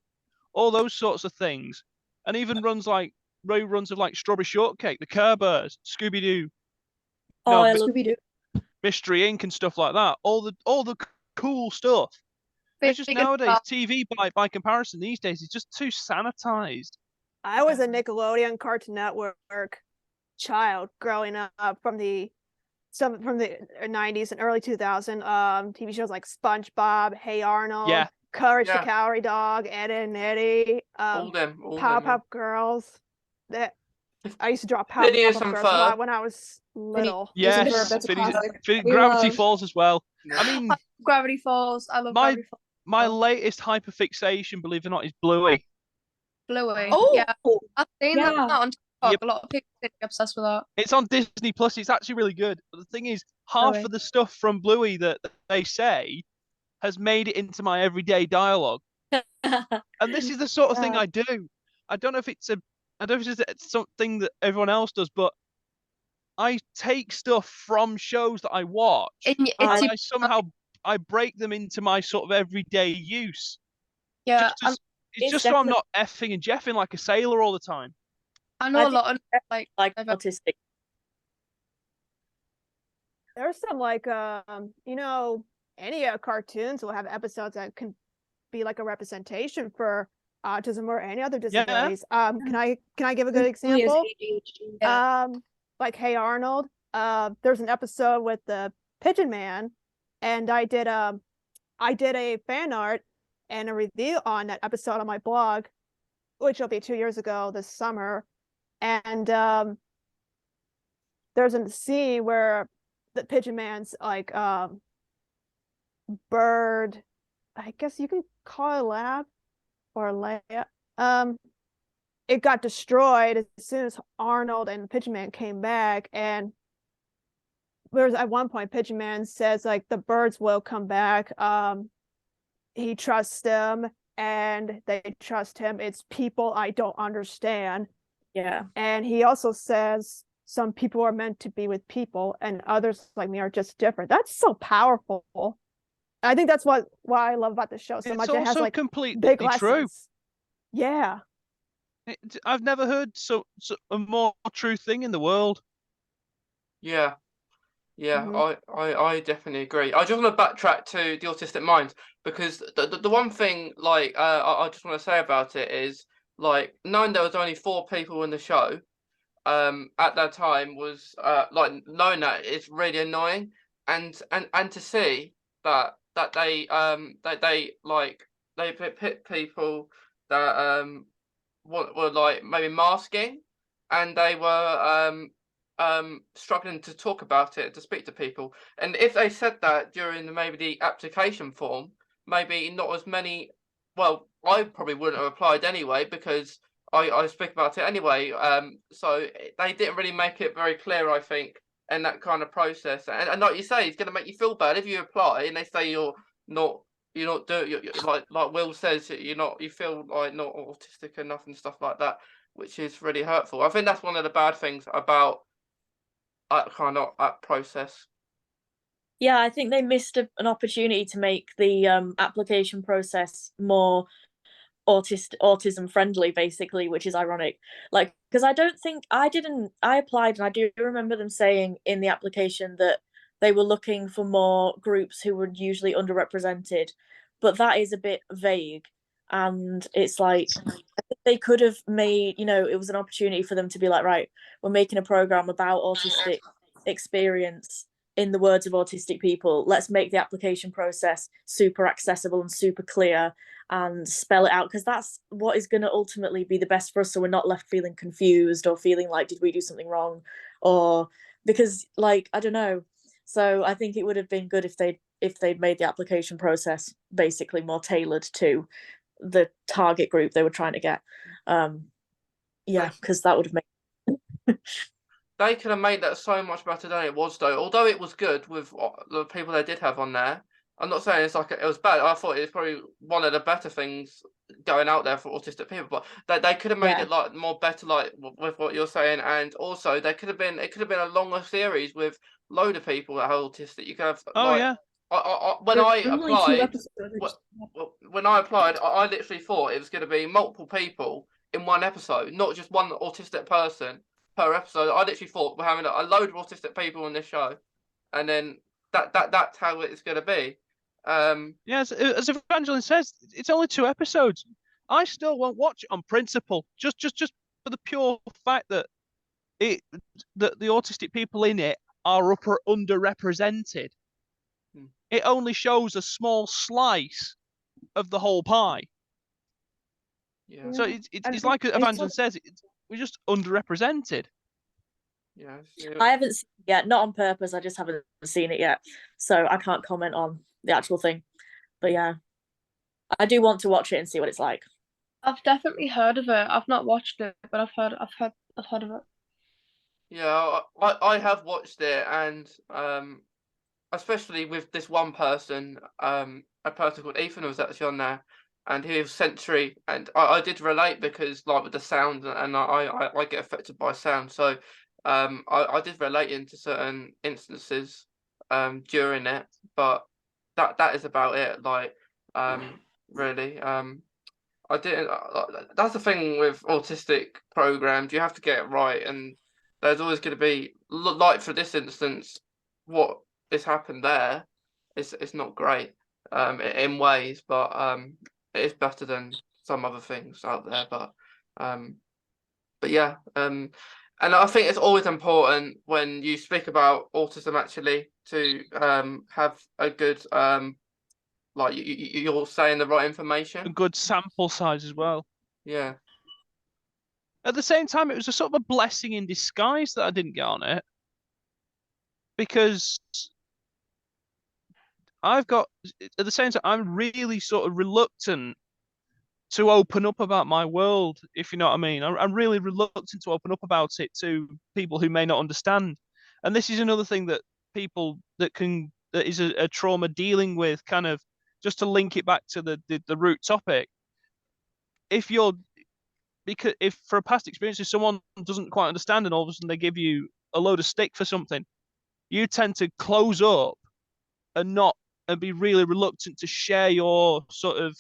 all those sorts of things, and even reruns of like Strawberry Shortcake, the Care Bears, Scooby Doo, Oh, no, I love Scooby Doo. Mystery Inc. and stuff like that. All the cool stuff. It's just nowadays TV by comparison these days is just too sanitized. I was a Nickelodeon Cartoon Network child growing up from the 90s and early 2000s. TV shows like SpongeBob, Hey Arnold, Yeah. Courage the Yeah. Cowardly Dog, Ed and Eddie, All them. Powerpuff Girls. That I used to draw Phineas Powerpuff and Girls a Ferb. lot when I was little. Yes, Yes, that's a classic. We Gravity love- Falls as well. I mean, Gravity Falls. I love My- Gravity Falls. my latest hyperfixation, believe it or not, is Bluey. Bluey. Oh, Yeah. I've seen that Yeah. on TikTok. Yep. A lot of people are obsessed with that. It's on Disney Plus. It's actually really good. But the thing is, half Bluey. of the stuff from Bluey that they say has made it into my everyday dialogue. And this is the sort of thing I do. I don't know if it's something that everyone else does, but I take stuff from shows that I watch, It's and your- I somehow break them into my sort of everyday use. yeah. It's It's just so I'm definitely- not effing and jeffing like a sailor all the time. I know I a think lot of like like I've- autistic. There's some like any cartoons will have episodes that can be like a representation for autism or any other disabilities. Can I give a good Really is example? ADHD. Yeah. Like Hey Arnold. There's an episode with the Pigeon Man, and I did a fan art and a review on that episode on my blog, which will be 2 years ago this summer. And there's a scene where the Pigeon Man's like bird, I guess you can call it a lab or lab. It got destroyed as soon as Arnold and the Pigeon Man came back, and there's at one point Pigeon Man says like the birds will come back. He trusts them and they trust him. It's people I don't understand. Yeah. And he also says some people are meant to be with people and others like me are just different. That's so powerful. I think that's why I love about the show so It's much. It has also like completely big true. lessons. Yeah. I've never heard a more true thing in the world. Yeah. Yeah, Mhm. I definitely agree. I just want to backtrack to the autistic mind because the one thing like I just want to say about it is like knowing there was only 4 people in the show at that time was like knowing that it's really annoying and to see that they pit people that were like maybe masking and they were struggling to talk about it, to speak to people. And if they said that during maybe the application form, maybe not as many. Well, I probably wouldn't have applied anyway because I speak about it anyway. So they didn't really make it very clear, I think, in that kind of process. And like you say, it's going to make you feel bad if you apply and they say you're not you're not doing like Will says, you feel like not autistic enough and stuff like that, which is really hurtful. I think that's one of the bad things about that process. Yeah, I think they missed an opportunity to make the application process more autism friendly, basically, which is ironic. Like, because I applied, and I do remember them saying in the application that they were looking for more groups who were usually underrepresented, but that is a bit vague. And it's like, I think they could have made, it was an opportunity for them to be like, right, we're making a program about autistic experience in the words of autistic people. Let's make the application process super accessible and super clear and spell it out, because that's what is going to ultimately be the best for us, so we're not left feeling confused or feeling like, did we do something wrong? Or because, like, I don't know. So I think it would have been good if they'd made the application process basically more tailored to the target group they were trying to get. Yeah, because that would have made They could have made that so much better than it was, though. Although it was good with the people they did have on there. I'm not saying it's like it was bad. I thought it was probably one of the better things going out there for autistic people. But they could have made Yeah. it like more better, like with what you're saying. And also, it could have been a longer series with load of people that are autistic. You could have Oh like yeah. when There's I only 2 applied. episodes. When I applied, I literally thought it was going to be multiple people in one episode, not just one autistic person per episode. I literally thought we're having a load of autistic people on this show, and then that's how it's going to be. Yeah, as Evangelyn says, it's only 2 episodes. I still won't watch it on principle, just for the pure fact that the autistic people in it are underrepresented. It only shows a small slice of the whole pie. Yeah. So it's like Evangelyn says, we're just underrepresented. Yeah. I haven't seen it yet, not on purpose. I just haven't seen it yet, so I can't comment on the actual thing. But yeah, I do want to watch it and see what it's like. I've definitely heard of it. I've not watched it, but I've heard of it. Yeah, I have watched it, and especially with this one person, a person called Ethan was actually on there, and he was Sentry, and I did relate because like with the sound, and I get affected by sound, so I did relate into certain instances during it, but that is about it. Like really I didn't. That's the thing with autistic programs. You have to get it right, and there's always going to be like for this instance, what has happened there is not great in ways, but it is better than some other things out there. But yeah, and I think it's always important when you speak about autism actually to have a good like you're saying the right A information. good sample size as well. Yeah. At the same time, it was a sort of a blessing in disguise that I didn't get on it, because at the same time, I'm really sort of reluctant to open up about my world, if you know what I mean. I'm really reluctant to open up about it to people who may not understand. And this is another thing that people that is a trauma dealing with, kind of, just to link it back to the root topic. If for a past experience, if someone doesn't quite understand and all of a sudden they give you a load of stick for something, you tend to close up and be really reluctant to share your sort of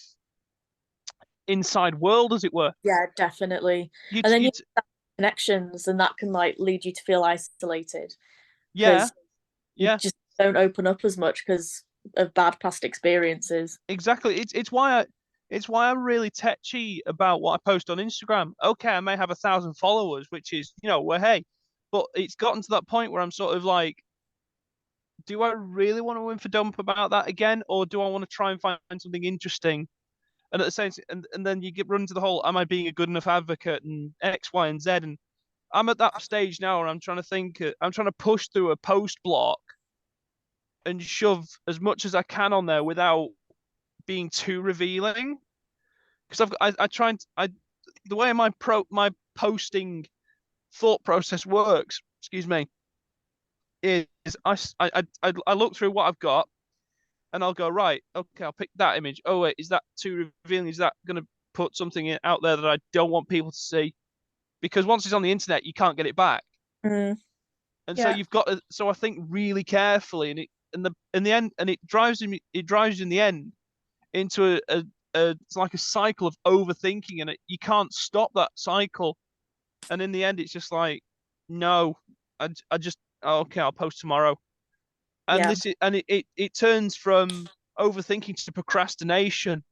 inside world, as it were. Yeah, definitely. You'd, And then you you'd, have connections, and that can like lead you to feel isolated yeah, because you yeah, just don't open up as much because of bad past experiences. exactly. It's why I'm really tetchy about what I post on Instagram. Okay, I may have 1,000 followers, which is, well, hey, but it's gotten to that point where I'm sort of like, do I really want to infodump about that again, or do I want to try and find something interesting? And at the same, and then you get run to the whole, am I being a good enough advocate and X, Y, and Z? And I'm at that stage now where I'm trying to think, I'm trying to push through a post block and shove as much as I can on there without being too revealing. Because I try and the way my posting thought process works, excuse me, is I look through what I've got, and I'll go, right, okay, I'll pick that image. Oh wait, is that too revealing? Is that going to put something out there that I don't want people to see? Because once it's on the internet, you can't get it back. Mm. And so you've got to, so I think really carefully, and in the end, and it drives you in the end into it's like a cycle of overthinking, and you can't stop that cycle. And in the end, it's just like, no, I just, okay, I'll post tomorrow. And it turns from overthinking to procrastination,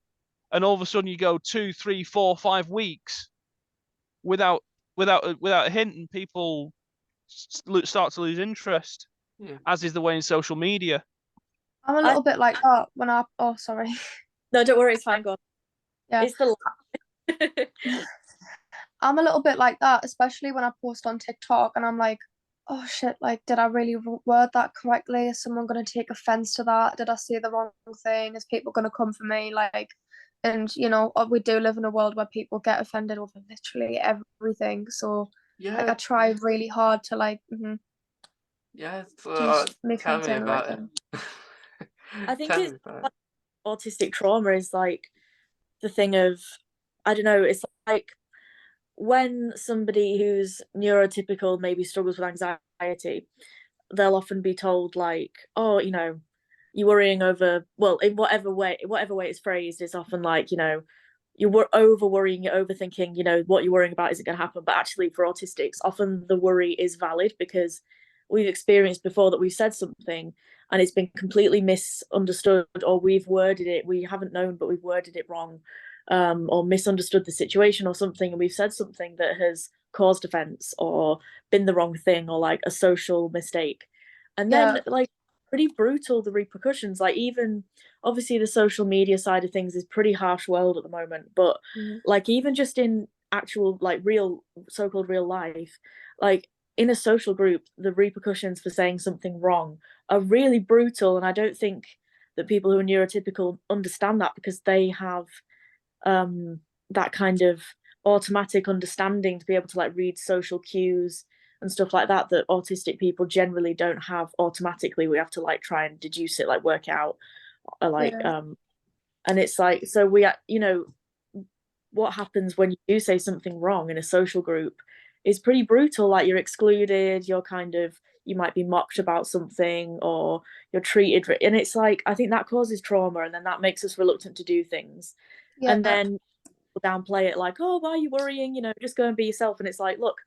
and all of a sudden you go 2, 3, 4, 5 weeks without a hint, and people start to lose interest, as is the way in social media. I'm a little bit like that when oh, sorry. No, don't worry, it's fine, go on. Yeah. It's the I'm a little bit like that, especially when I post on TikTok and I'm like, oh shit, like, did I really word that correctly? Is someone going to take offense to that? Did I say the wrong thing? Is people going to come for me? Like, and you know, we do live in a world where people get offended over literally everything. So, like, I try really hard to like, just make tell things me sound the right about thing. it. I think Tell it's me about like, autistic trauma is like the thing of, I don't know, it's like when somebody who's neurotypical maybe struggles with anxiety, they'll often be told like, oh, you know, you're worrying over, well, in whatever way it's phrased, it's often like, you know, you're over worrying, you're overthinking, you know, what you're worrying about isn't going to happen. But actually for autistics, often the worry is valid because we've experienced before that we've said something and it's been completely misunderstood, or we've worded it, we haven't known, but we've worded it wrong, or misunderstood the situation or something, and we've said something that has caused offense or been the wrong thing or like a social mistake. And then like pretty brutal, the repercussions, like even obviously the social media side of things is pretty harsh world at the moment, but like even just in actual like real so-called real life, like in a social group, the repercussions for saying something wrong are really brutal. And I don't think that people who are neurotypical understand that because they have that kind of automatic understanding to be able to like read social cues and stuff like that autistic people generally don't have automatically. We have to like try and deduce it, like work out, like and it's like, so we, you know, what happens when you do say something wrong in a social group is pretty brutal. Like you're excluded, you're kind of, you might be mocked about something, or you're treated, and it's like, I think that causes trauma, and then that makes us reluctant to do things. And then downplay it like, oh, why are you worrying, you know, just go and be yourself. And it's like, look,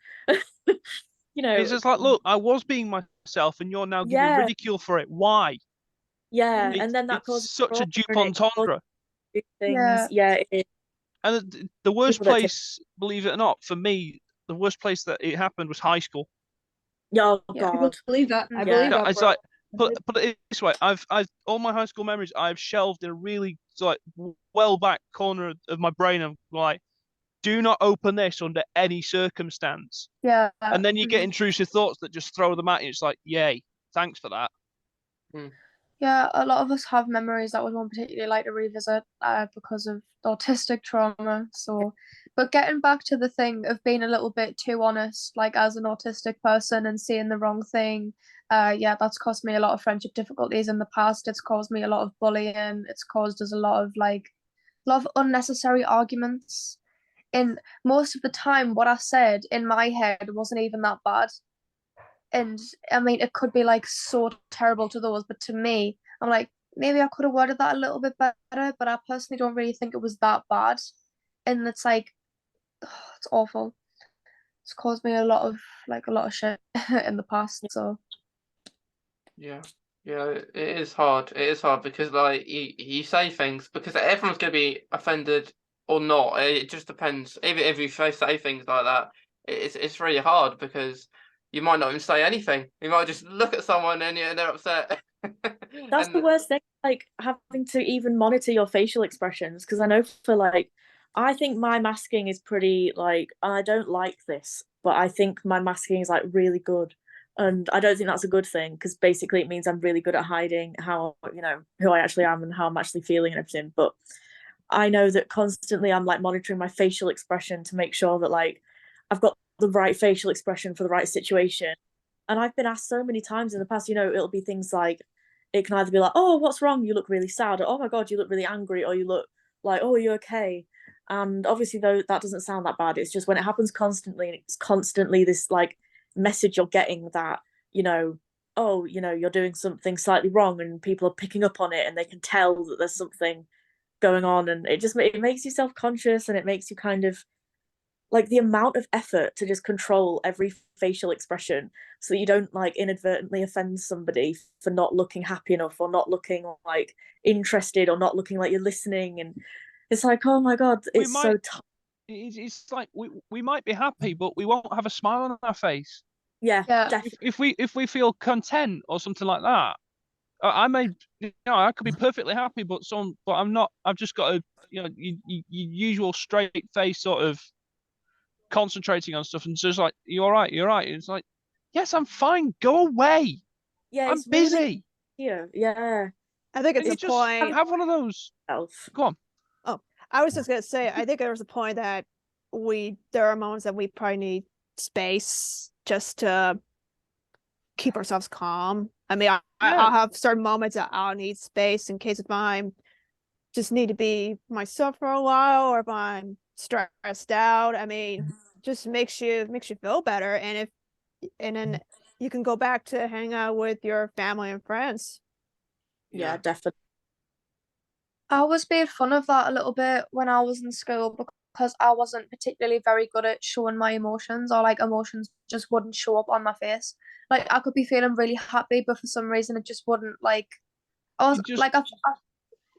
you know, it's just like, look, I was being myself and you're now giving ridicule for it. Why? And then that it's causes such a double entendre. Things. It is. And the worst place, believe it or not, for me, the worst place that it happened was high school. Oh I God, believe that. I believe that. It's like, put it this way, I've all my high school memories I've shelved in a really like well back corner of my brain. I'm like, do not open this under any circumstance. And then you get intrusive thoughts that just throw them at you. It's like, yay, thanks for that. Yeah, a lot of us have memories that we won't particularly like to revisit because of autistic trauma. So, but getting back to the thing of being a little bit too honest, like as an autistic person and saying the wrong thing, that's caused me a lot of friendship difficulties in the past. It's caused me a lot of bullying. It's caused us a lot of unnecessary arguments. And most of the time, what I said in my head wasn't even that bad. And I mean, it could be like so terrible to those, but to me, I'm like, maybe I could have worded that a little bit better, but I personally don't really think it was that bad. And it's like, it's awful. It's caused me a lot of shit in the past. So yeah, it is hard. It is hard because like you say things because everyone's gonna be offended or not. It just depends. Even if you say things like that, it's really hard because you might not even say anything. You might just look at someone and they're upset. That's the worst thing, like having to even monitor your facial expressions, because I know for like, I think my masking is pretty like, I don't like this, but I think my masking is like really good. And I don't think that's a good thing, because basically it means I'm really good at hiding how, you know, who I actually am and how I'm actually feeling and everything. But I know that constantly I'm like monitoring my facial expression to make sure that like I've got the right facial expression for the right situation. And I've been asked so many times in the past, you know, it'll be things like, it can either be like, oh, what's wrong? You look really sad. Or, oh my God, you look really angry. Or you look like, oh, are you okay? And obviously, though, that doesn't sound that bad. It's just when it happens constantly, and it's constantly this like message you're getting that, oh, you're doing something slightly wrong, and people are picking up on it, and they can tell that there's something going on, and it makes you self-conscious, and it makes you kind of like the amount of effort to just control every facial expression so that you don't like inadvertently offend somebody for not looking happy enough, or not looking like interested, or not looking like you're listening. And it's like, oh my God, it's so tough. It's like we might be happy, but we won't have a smile on our face. Yeah, Yeah. definitely. If we feel content or something like that, I may, I could be perfectly happy, but I'm not. I've just got a, your usual straight face sort of concentrating on stuff, and just like, you're all right, you're right. It's like, yes, I'm fine. Go away. Yeah, I'm it's busy. really here. Yeah. I think it's And a you just point. have one of those. Go on. Oh, I was just gonna say, I think there was a point that there are moments that we probably need space just to keep ourselves calm. I mean, I'll have certain moments that I'll need space in case if I'm just need to be myself for a while, or if I'm stressed out. I mean, just makes you feel better, and then you can go back to hang out with your family and friends. Yeah, definitely. I was made fun of that a little bit when I was in school because I wasn't particularly very good at showing my emotions, or like emotions just wouldn't show up on my face. Like I could be feeling really happy, but for some reason it just wouldn't like. I was You like,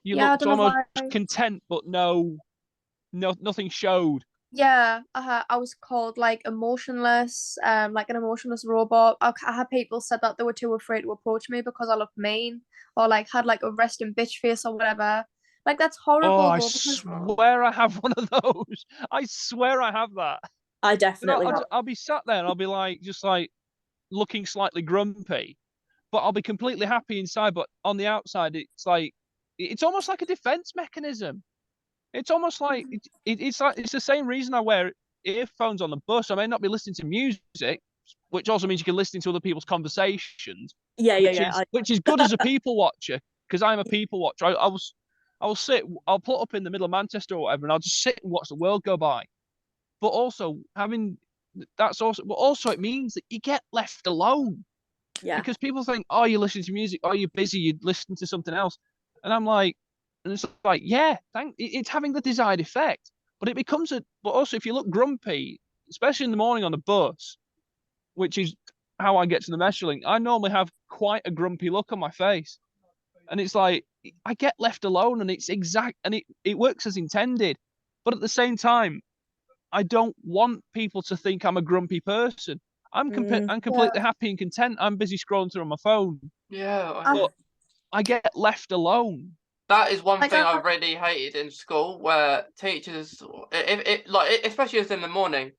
you yeah, I looked don't know almost why. content, but nothing showed. Yeah, I was called like emotionless, like an emotionless robot. I had people said that they were too afraid to approach me because I looked mean, or like had like a resting bitch face or whatever. Like that's Oh, horrible I though, because swear I have one of those. I swear I have that. I definitely have. I'll be sat there and I'll be like, just like looking slightly grumpy, but I'll be completely happy inside. But on the outside, it's like, it's almost like a defense mechanism. It's almost like it's like it's the same reason I wear earphones on the bus. I may not be listening to music, which also means you can listen to other people's conversations, Yeah, which is good as a people watcher, because I'm a people watcher. I'll put up in the middle of Manchester or whatever, and I'll just sit and watch the world go by. But also but also it means that you get left alone. Yeah. Because people think, oh, you're listening to music, oh, you're busy, you're listening to something else. And I'm like, and it's like, yeah, it's having the desired effect. But it becomes but also if you look grumpy, especially in the morning on the bus, which is how I get to the Mesterling, I normally have quite a grumpy look on my face. And it's like, I get left alone, and it works as intended. But at the same time, I don't want people to think I'm a grumpy person. I'm completely happy and content. I'm busy scrolling through on my phone. Yeah, But I get left alone. that is one thing I really hated in school, where teachers, especially as in the morning,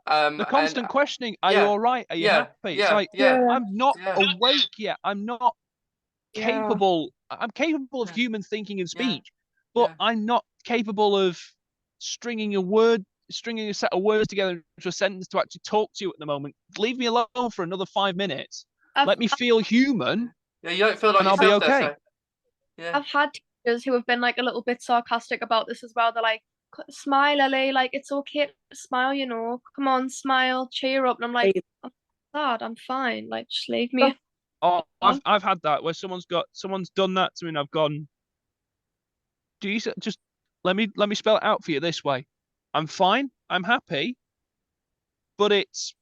The constant questioning, are you all right? Are you happy? It's like, I'm not awake yet. I'm not capable. I'm capable of human thinking and speech, but I'm not capable of stringing a set of words together into a sentence to actually talk to you at the moment. Leave me alone for another 5 minutes. Let me feel human. Yeah, you don't feel like and I'll be yourself okay. there, so. Yeah. I've had teachers who have been like a little bit sarcastic about this as well. They're like, smile, Ellie, like it's okay to smile, come on, smile, cheer up. And I'm like, I'm sad, I'm fine, like just leave me. Oh, I've had that where someone's done that to me, and I've gone, do you just let me spell it out for you this way? I'm fine, I'm happy, but it's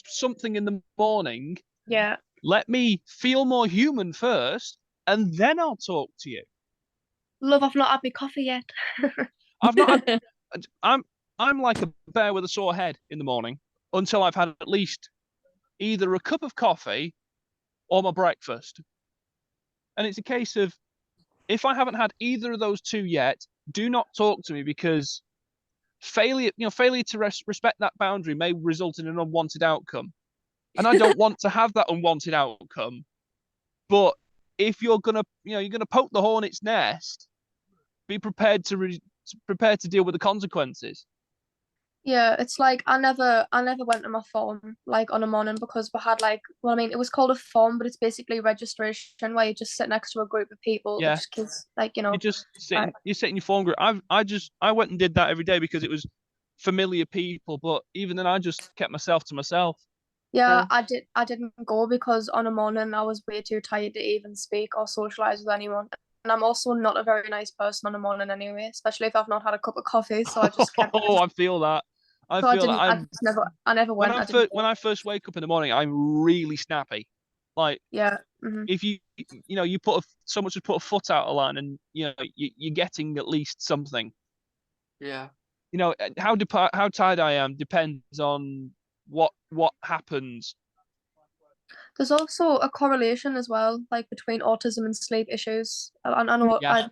something in the morning. Yeah. Let me feel more human first, and then I'll talk to you. Love, I've not had my coffee yet. I've not had, I'm like a bear with a sore head in the morning until I've had at least either a cup of coffee or my breakfast. And it's a case of, if I haven't had either of those two yet, do not talk to me, because failure to respect that boundary may result in an unwanted outcome. And I don't want to have that unwanted outcome. But if you're gonna poke the hornet's nest, be prepared to deal with the consequences. Yeah, it's like I never went to my phone like on a morning because we had like, well, I mean, it was called a phone, but it's basically registration where you just sit next to a group of people, Yeah. just kids, like, you You know. just sit in your phone group. I went and did that every day because it was familiar people, but even then I just kept myself to myself. Yeah, Yeah. I didn't go because on a morning I was way too tired to even speak or socialize with anyone. And I'm also not a very nice person on a morning anyway, especially if I've not had a cup of coffee. So I just kept. Oh, I feel that. I So I feel that. didn't. I never When went. I didn't when go. I first wake up in the morning, I'm really snappy. Like Yeah. Hmm. if you put so much as put a foot out of line, and you're getting at least something. Yeah. How tired I am depends on what happens. There's also a correlation as well, like between autism and sleep issues. I know Yeah,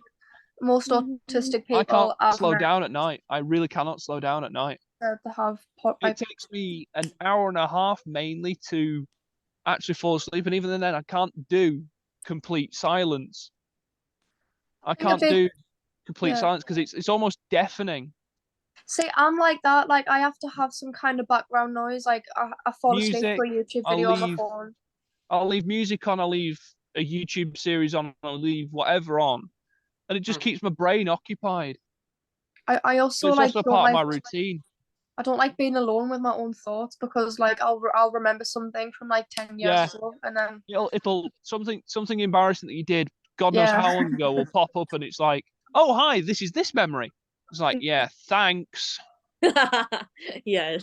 most Mhm. autistic I can't people are slow down at night. I really cannot slow down at night. to have It takes me an hour and a half mainly to actually fall asleep, and even then I can't do complete silence. I think a can't big do complete yeah. silence because it's almost deafening. See, I'm like that. Like I have to have some kind of background noise. Like I fall asleep Music, to a YouTube I'll video on my leave phone. I'll leave music on, I'll leave a YouTube series on, I'll leave whatever on, and it just Mm. keeps my brain occupied. I But also it's like also a don't part of like my routine. I don't like being alone with my own thoughts because like I'll remember something from like 10 years Yeah, ago and then it'll something embarrassing that you did, God knows yeah. how long ago, will pop up, and it's like, oh hi, this is this memory. It's like, yeah, thanks. Yeah.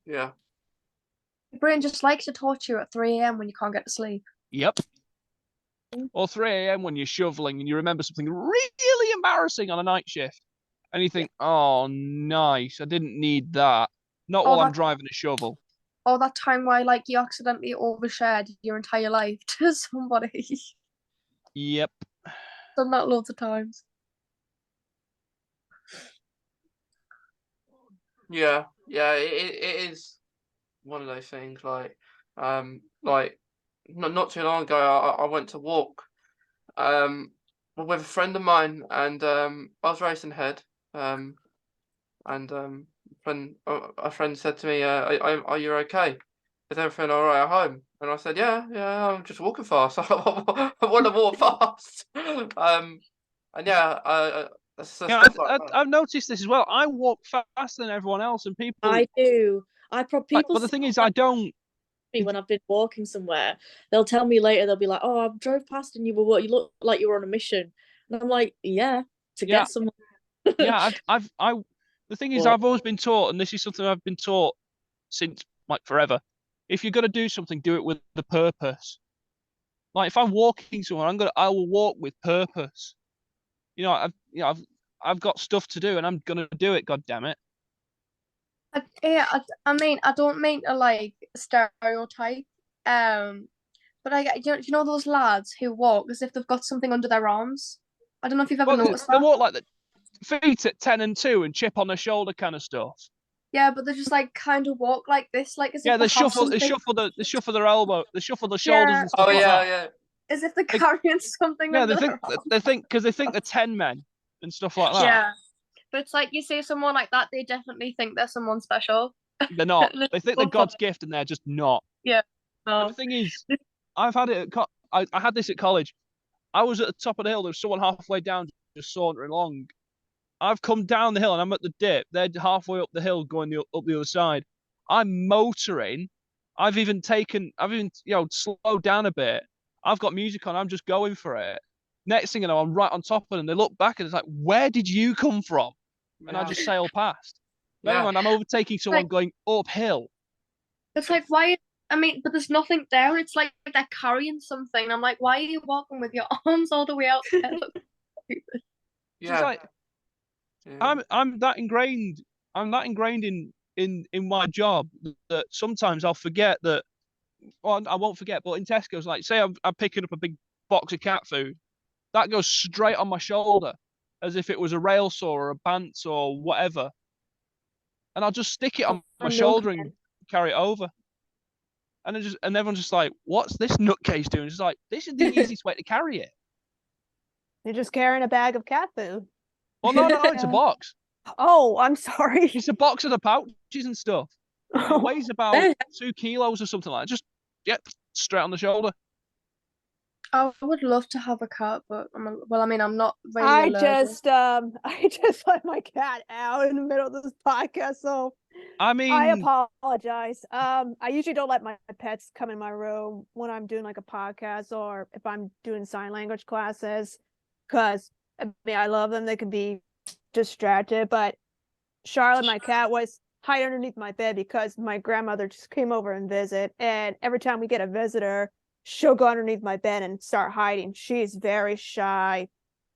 Yeah. Your brain just likes to torture you at 3 a.m. when you can't get to sleep. Yep. Or 3 a.m. when you're shoveling and you remember something really embarrassing on a night shift, and you think, oh, nice, I didn't need that. Not Or while I'm that driving a shovel. or that time where like you accidentally overshared your entire life to somebody. Yep. Done that loads of times. Yeah. Yeah. It is one of those things. Like not too long ago, I went to walk with a friend of mine, and I was racing ahead. And a friend said to me, "Are you okay? Is everything all right at home?" And I said, "Yeah, yeah, I'm just walking fast. I want to walk fast." And yeah, stuff like that. I've noticed this as well. I walk faster than everyone else, and people I do. People but the say thing is, that I don't. to me when I've been walking somewhere. They'll tell me later, they'll be like, "Oh, I drove past and you look like you were on a mission." And I'm like, "Yeah, to Yeah, get someone." yeah. The thing is, But I've always been taught, and this is something I've been taught since like forever. If you're gonna do something, do it with the purpose. Like if I'm walking somewhere, I will walk with purpose. I've got stuff to do, and I'm gonna do it. God damn it. I mean, I don't mean to like stereotype, but you know those lads who walk as if they've got something under their arms. I don't know if you've ever Well, noticed they that. walk like the feet at 10 and 2 and chip on their shoulder kind of stuff. Yeah, but they just like kind of walk like this, like as Yeah, if they have something. they shuffle their elbow, they shuffle their shoulders Yeah, and stuff Oh like yeah, that. yeah, as if they're They, carrying something yeah, under their arm. they think because they think they're 10 men and stuff like that. Yeah, but it's like you see someone like that, they definitely think they're someone special. They're not. They think they're God's gift, and they're just not. Yeah. And the No. thing is, I've had it. I had this at college. I was at the top of the hill. There was someone halfway down, just sauntering along. I've come down the hill, and I'm at the dip. They're halfway up the hill, going up the other side. I'm motoring. I've even slowed down a bit. I've got music on. I'm just going for it. Next thing you know, I'm right on top of them. They look back, and it's like, "Where did you come from?" And I yeah, just sail past. Bear in yeah, mind, I'm overtaking someone Like going uphill. it's like why? I mean, but there's nothing there. It's like they're carrying something. I'm like, why are you walking with your arms all the way out there? It's just yeah, like yeah. I'm that ingrained. I'm that ingrained in my job that sometimes I'll forget that. Well, I won't forget, but in Tesco's, like, say I'm picking up a big box of cat food, that goes straight on my shoulder, as if it was a rail saw or a bants or whatever, and I'll just stick it on I my know. shoulder and carry it over. And everyone's just like, "What's this nutcase doing?" It's like, this is the easiest way to carry it. You're just carrying a bag of cat food. Well, no, it's a Yeah. box. Oh, I'm sorry. It's a box of the pouches and stuff. It weighs about 2 kilos or something like that. Just straight on the shoulder. I would love to have a cat, but well, I mean, I'm not really I allergic. I just let my cat out in the middle of this podcast, so I mean, I apologize. I usually don't let my pets come in my room when I'm doing like a podcast or if I'm doing sign language classes, because I mean I love them. They can be distracted, but Charlotte, my cat, was hide underneath my bed because my grandmother just came over and visit, and every time we get a visitor, she'll go underneath my bed and start hiding. She's very shy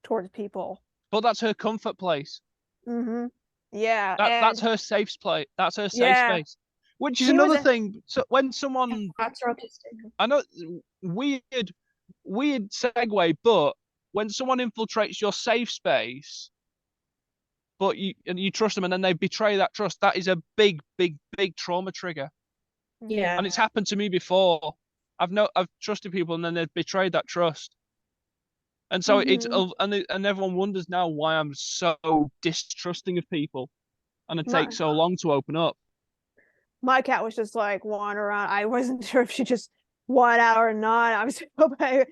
towards people. but that's her comfort place. Mm-hmm. Yeah, That's her safe place. That's her safe space. Which is another thing. So when someone, Cats are autistic. I know, weird segue, but when someone infiltrates your safe space, but you trust them and then they betray that trust, that is a big trauma trigger. Yeah. And it's happened to me before. I've trusted people and then they've betrayed that trust. And so it's and everyone wonders now why I'm so distrusting of people, and it takes so long to open up. My cat was just like wandering around. I wasn't sure if she just wanted out or not. I was hoping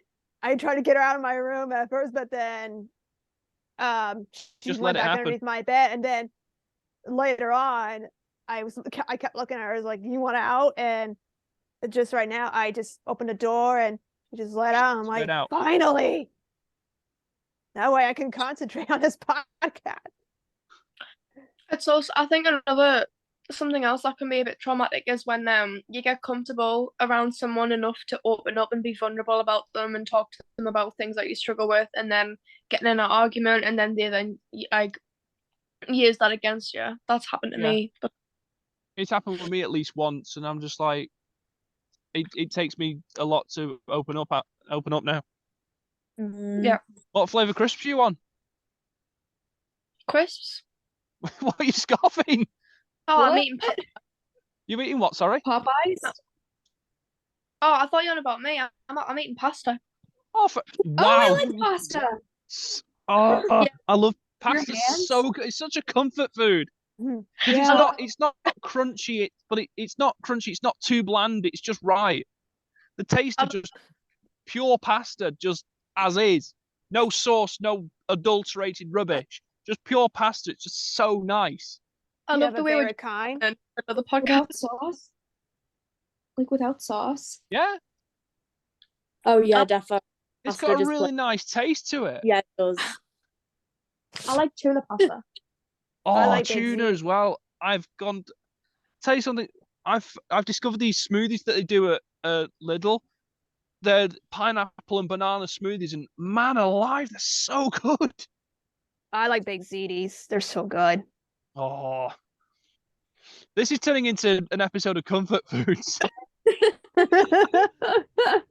I tried to get her out of my room at first, but then she Just went let it back happen. underneath my bed, and then later on I kept looking at her. I was like, you want out? And just right now I just opened the door and she just let out. I'm like, finally, that way I can concentrate on this podcast. It's also, I think, something else that can be a bit traumatic is when you get comfortable around someone enough to open up and be vulnerable about them and talk to them about things that you struggle with, and then getting in an argument and then they like use that against you. That's happened to me. But it's happened with me at least once, and I'm just like, it takes me a lot to open up now. Yeah. What flavour crisps are you on? Crisps? What are you scoffing? Oh, What? I'm eating. You're eating what? Sorry. Popeyes? Oh, I thought you were on about me. I'm eating pasta. Oh, wow! Oh, I like pasta. Oh, Yeah. I love Your pasta. hands? So good. It's such a comfort food. Because Yeah. it's not crunchy. It's not crunchy. It's not too bland. It's just right. The taste of just pure pasta, just as is. No sauce, no adulterated rubbish. Just pure pasta. It's just so nice. I love the way we're kind. another podcast. Without sauce? Like without sauce? Yeah, Oh yeah, definitely. it's Pasta got a just really nice taste to it. Yeah, it does. I like tuna pasta. Oh, I like tuna Big Z. as well. I've gone. Tell you something. I've discovered these smoothies that they do at Lidl. They're pineapple and banana smoothies, and man alive, they're so good. I like Big Z's. They're so good. Oh, this is turning into an episode of comfort foods.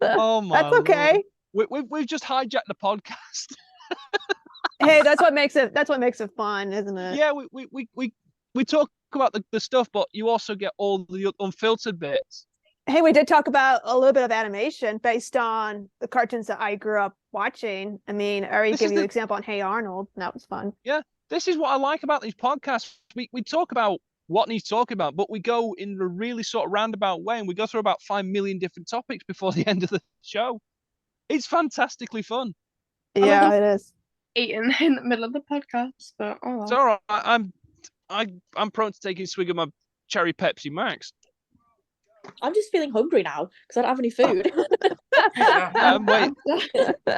Oh my! That's okay. Lord. We've just hijacked the podcast. Hey, that's what makes it fun, isn't it? Yeah, we talk about the stuff, but you also get all the unfiltered bits. Hey, we did talk about a little bit of animation based on the cartoons that I grew up watching. I mean, I already gave you an example on Hey Arnold, and that was fun. Yeah, this is what I like about these podcasts. We talk about what needs talking about, but we go in a really sort of roundabout way, and we go through about 5 million different topics before the end of the show. It's fantastically fun. Yeah, it is. Eating in the middle of the podcast, but oh. It's all right. I'm prone to taking a swig of my cherry Pepsi Max. I'm just feeling hungry now because I don't have any food. Wait,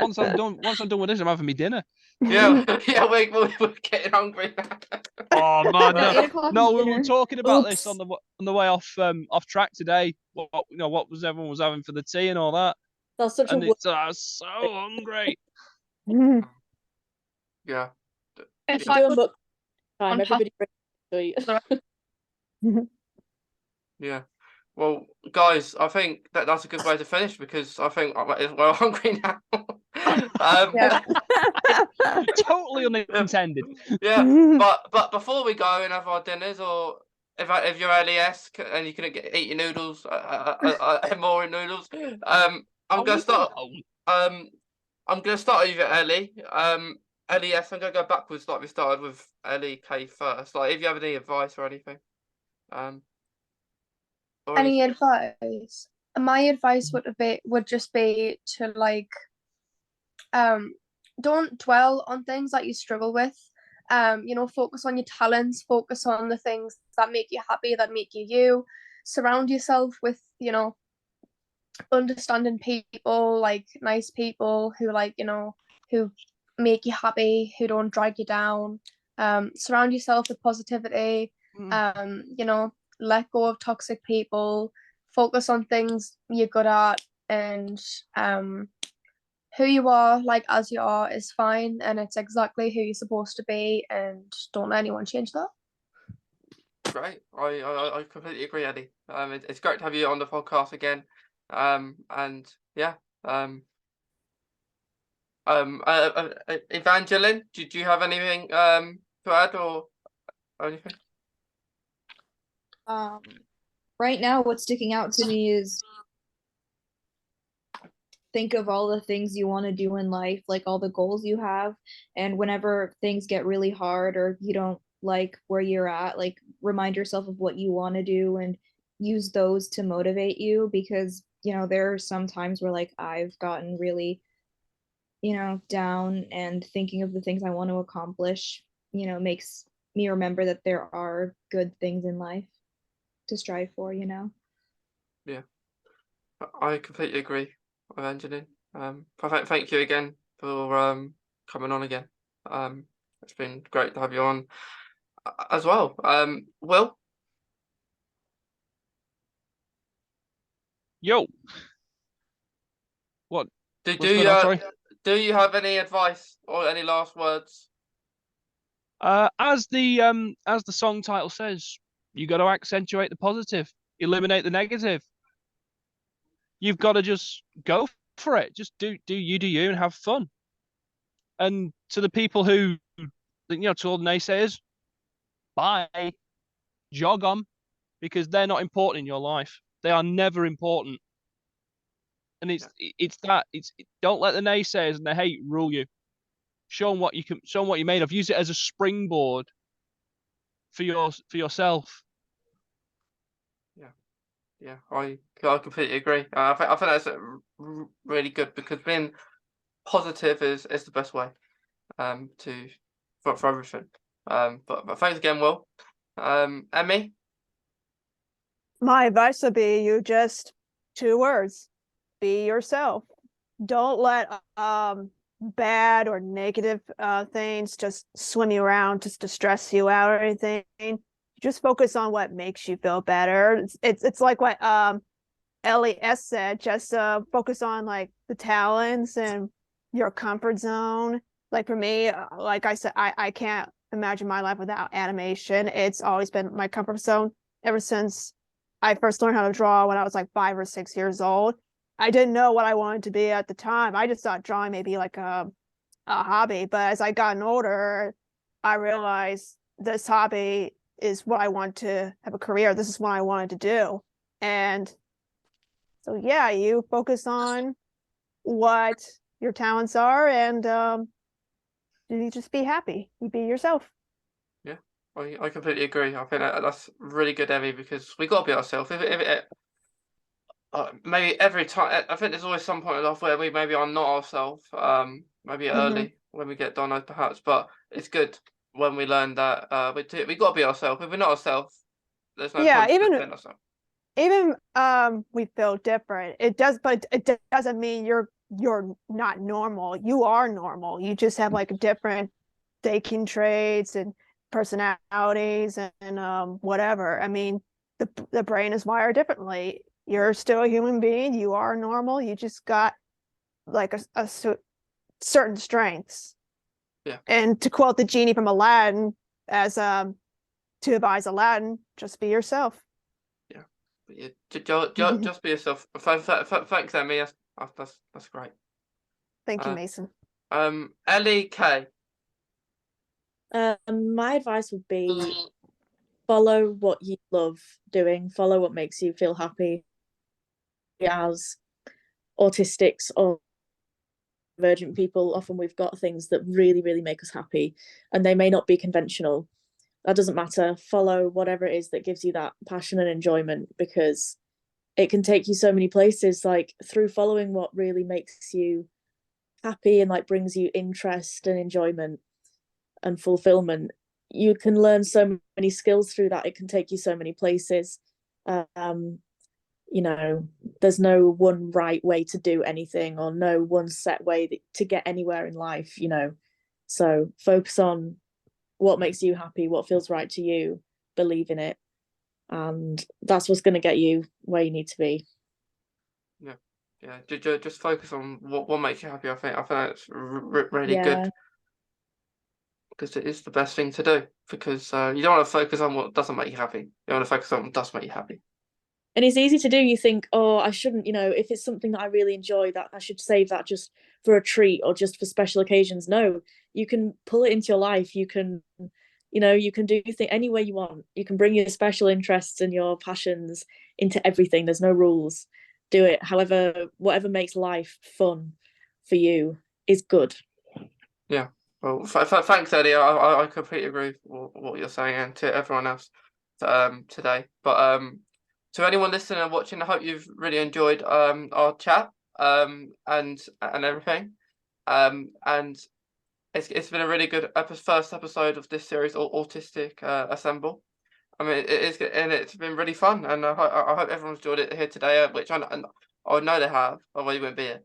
once I'm done with this, I'm having my dinner. Yeah, we're getting hungry now. Oh man, no, we dinner. were talking about this on the way off track today. What was everyone was having for the tea and all that. That's such And a it's so hungry. Yeah. If do I a could, mukbang time. on Everybody bring to eat. Yeah. Well, guys, I think that's a good way to finish because I think we're hungry now. yeah. Totally unintended. Yeah. But before we go and have our dinners, or if you're Ellie S and you can eat your noodles, more noodles, I'm gonna start with you, Ellie. Ellie S, I'm gonna go backwards like we started with Ellie K first. Like if you have any advice or anything. Or Any anything. advice? My advice would just be to like don't dwell on things that you struggle with. Focus on your talents, focus on the things that make you happy, that make you you. Surround yourself with, understanding people, like nice people who who make you happy, who don't drag you down. Surround yourself with positivity. Let go of toxic people, focus on things you're good at, and who you are, like as you are, is fine, and it's exactly who you're supposed to be, and don't let anyone change that. Great. I completely agree, Eddie. It's great to have you on the podcast again. And yeah. Evangelyn, do you have anything to add or anything? Right now, what's sticking out to me is think of all the things you want to do in life, like all the goals you have, and whenever things get really hard or you don't like where you're at, like remind yourself of what you want to do and use those to motivate you, because there are some times where like I've gotten really down, and thinking of the things I want to accomplish makes me remember that there are good things in life to strive for. Yeah, I completely agree, Evangelyn. Thank you again for coming on again. It's been great to have you on as well. Will? Yo. What? Do What's going on, sorry? Do you have any advice or any last words? As the song title says, you got to accentuate the positive, eliminate the negative. You've got to just go for it. Just do you and have fun. And to the people who, to all the naysayers, bye, jog on, because they're not important in your life. They are never important. And don't let the naysayers and the hate rule you. Show them what you're made of. Use it as a springboard for yourself. Yeah, I completely agree. I think that's really good, because being positive is the best way for everything. But thanks again, Will. Emmy? My advice would be you just 2 words: be yourself. Don't let bad or negative things just swim you around just to stress you out or anything. Just focus on what makes you feel better. It's like what Ellie S said, just focus on like the talents and your comfort zone. Like for me, like I said, I can't imagine my life without animation. It's always been my comfort zone ever since I first learned how to draw when I was like 5 or 6 years old. I didn't know what I wanted to be at the time. I just thought drawing may be like a hobby. But as I gotten older, I realized this hobby is what I want to have a career. This is what I wanted to do. And so, yeah, you focus on what your talents are, and you just be happy. You be yourself. Yeah, I completely agree. I think that's really good, Emmy, because we got to be ourselves. Maybe every time, I think there's always some point in life where we maybe are not ourselves. Maybe early when we get diagnosed, perhaps. But it's good when we learn that we got to be ourselves. If we're not ourselves, there's no point in being ourselves. Even we feel different. It does, but it doesn't mean you're not normal. You are normal. You just have like different thinking traits and personalities and whatever. I mean, the brain is wired differently. You're still a human being. You are normal. You just got like a certain strengths. Yeah. And to quote the genie from Aladdin, as to advise Aladdin, just be yourself. Yeah, but yeah, just be yourself. Thanks, Emmy. That's great. Thank you, Mason. Ellie K. My advice would be follow what you love doing, follow what makes you feel happy. As autistics or neurodivergent people, often we've got things that really, really make us happy, and they may not be conventional. That doesn't matter. Follow whatever it is that gives you that passion and enjoyment, because it can take you so many places, like through following what really makes you happy and like brings you interest and enjoyment and fulfillment. You can learn so many skills through that. It can take you so many places. You know, there's no one right way to do anything, or no one set way to get anywhere in life, you know. So focus on what makes you happy, what feels right to you, believe in it, and that's what's going to get you where you need to be. Yeah, just focus on what makes you happy. I think that's really good, Yeah. because it is the best thing to do, because you don't want to focus on what doesn't make you happy. You want to focus on what does make you happy. And it's easy to do. You think, oh, I shouldn't, you know, if it's something that I really enjoy, that I should save that just for a treat or just for special occasions. No, you can pull it into your life. You can, you know, you can do things any way you want. You can bring your special interests and your passions into everything. There's no rules. Do it however, whatever makes life fun for you is good. Yeah. Well, thanks, Eddie. I completely agree with what you're saying, and to everyone else today. But to anyone listening and watching, I hope you've really enjoyed our chat and everything. And it's been a really good first episode of this series, Autistic Assemble. I mean, it's been really fun, and I hope everyone's enjoyed it here today, which I know they have, otherwise you wouldn't be here.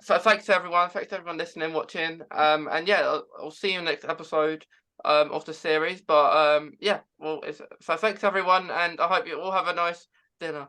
So thanks to everyone listening, watching, and yeah, I'll see you in the next episode of the series. But yeah, well, so thanks everyone, and I hope you all have a nice dinner.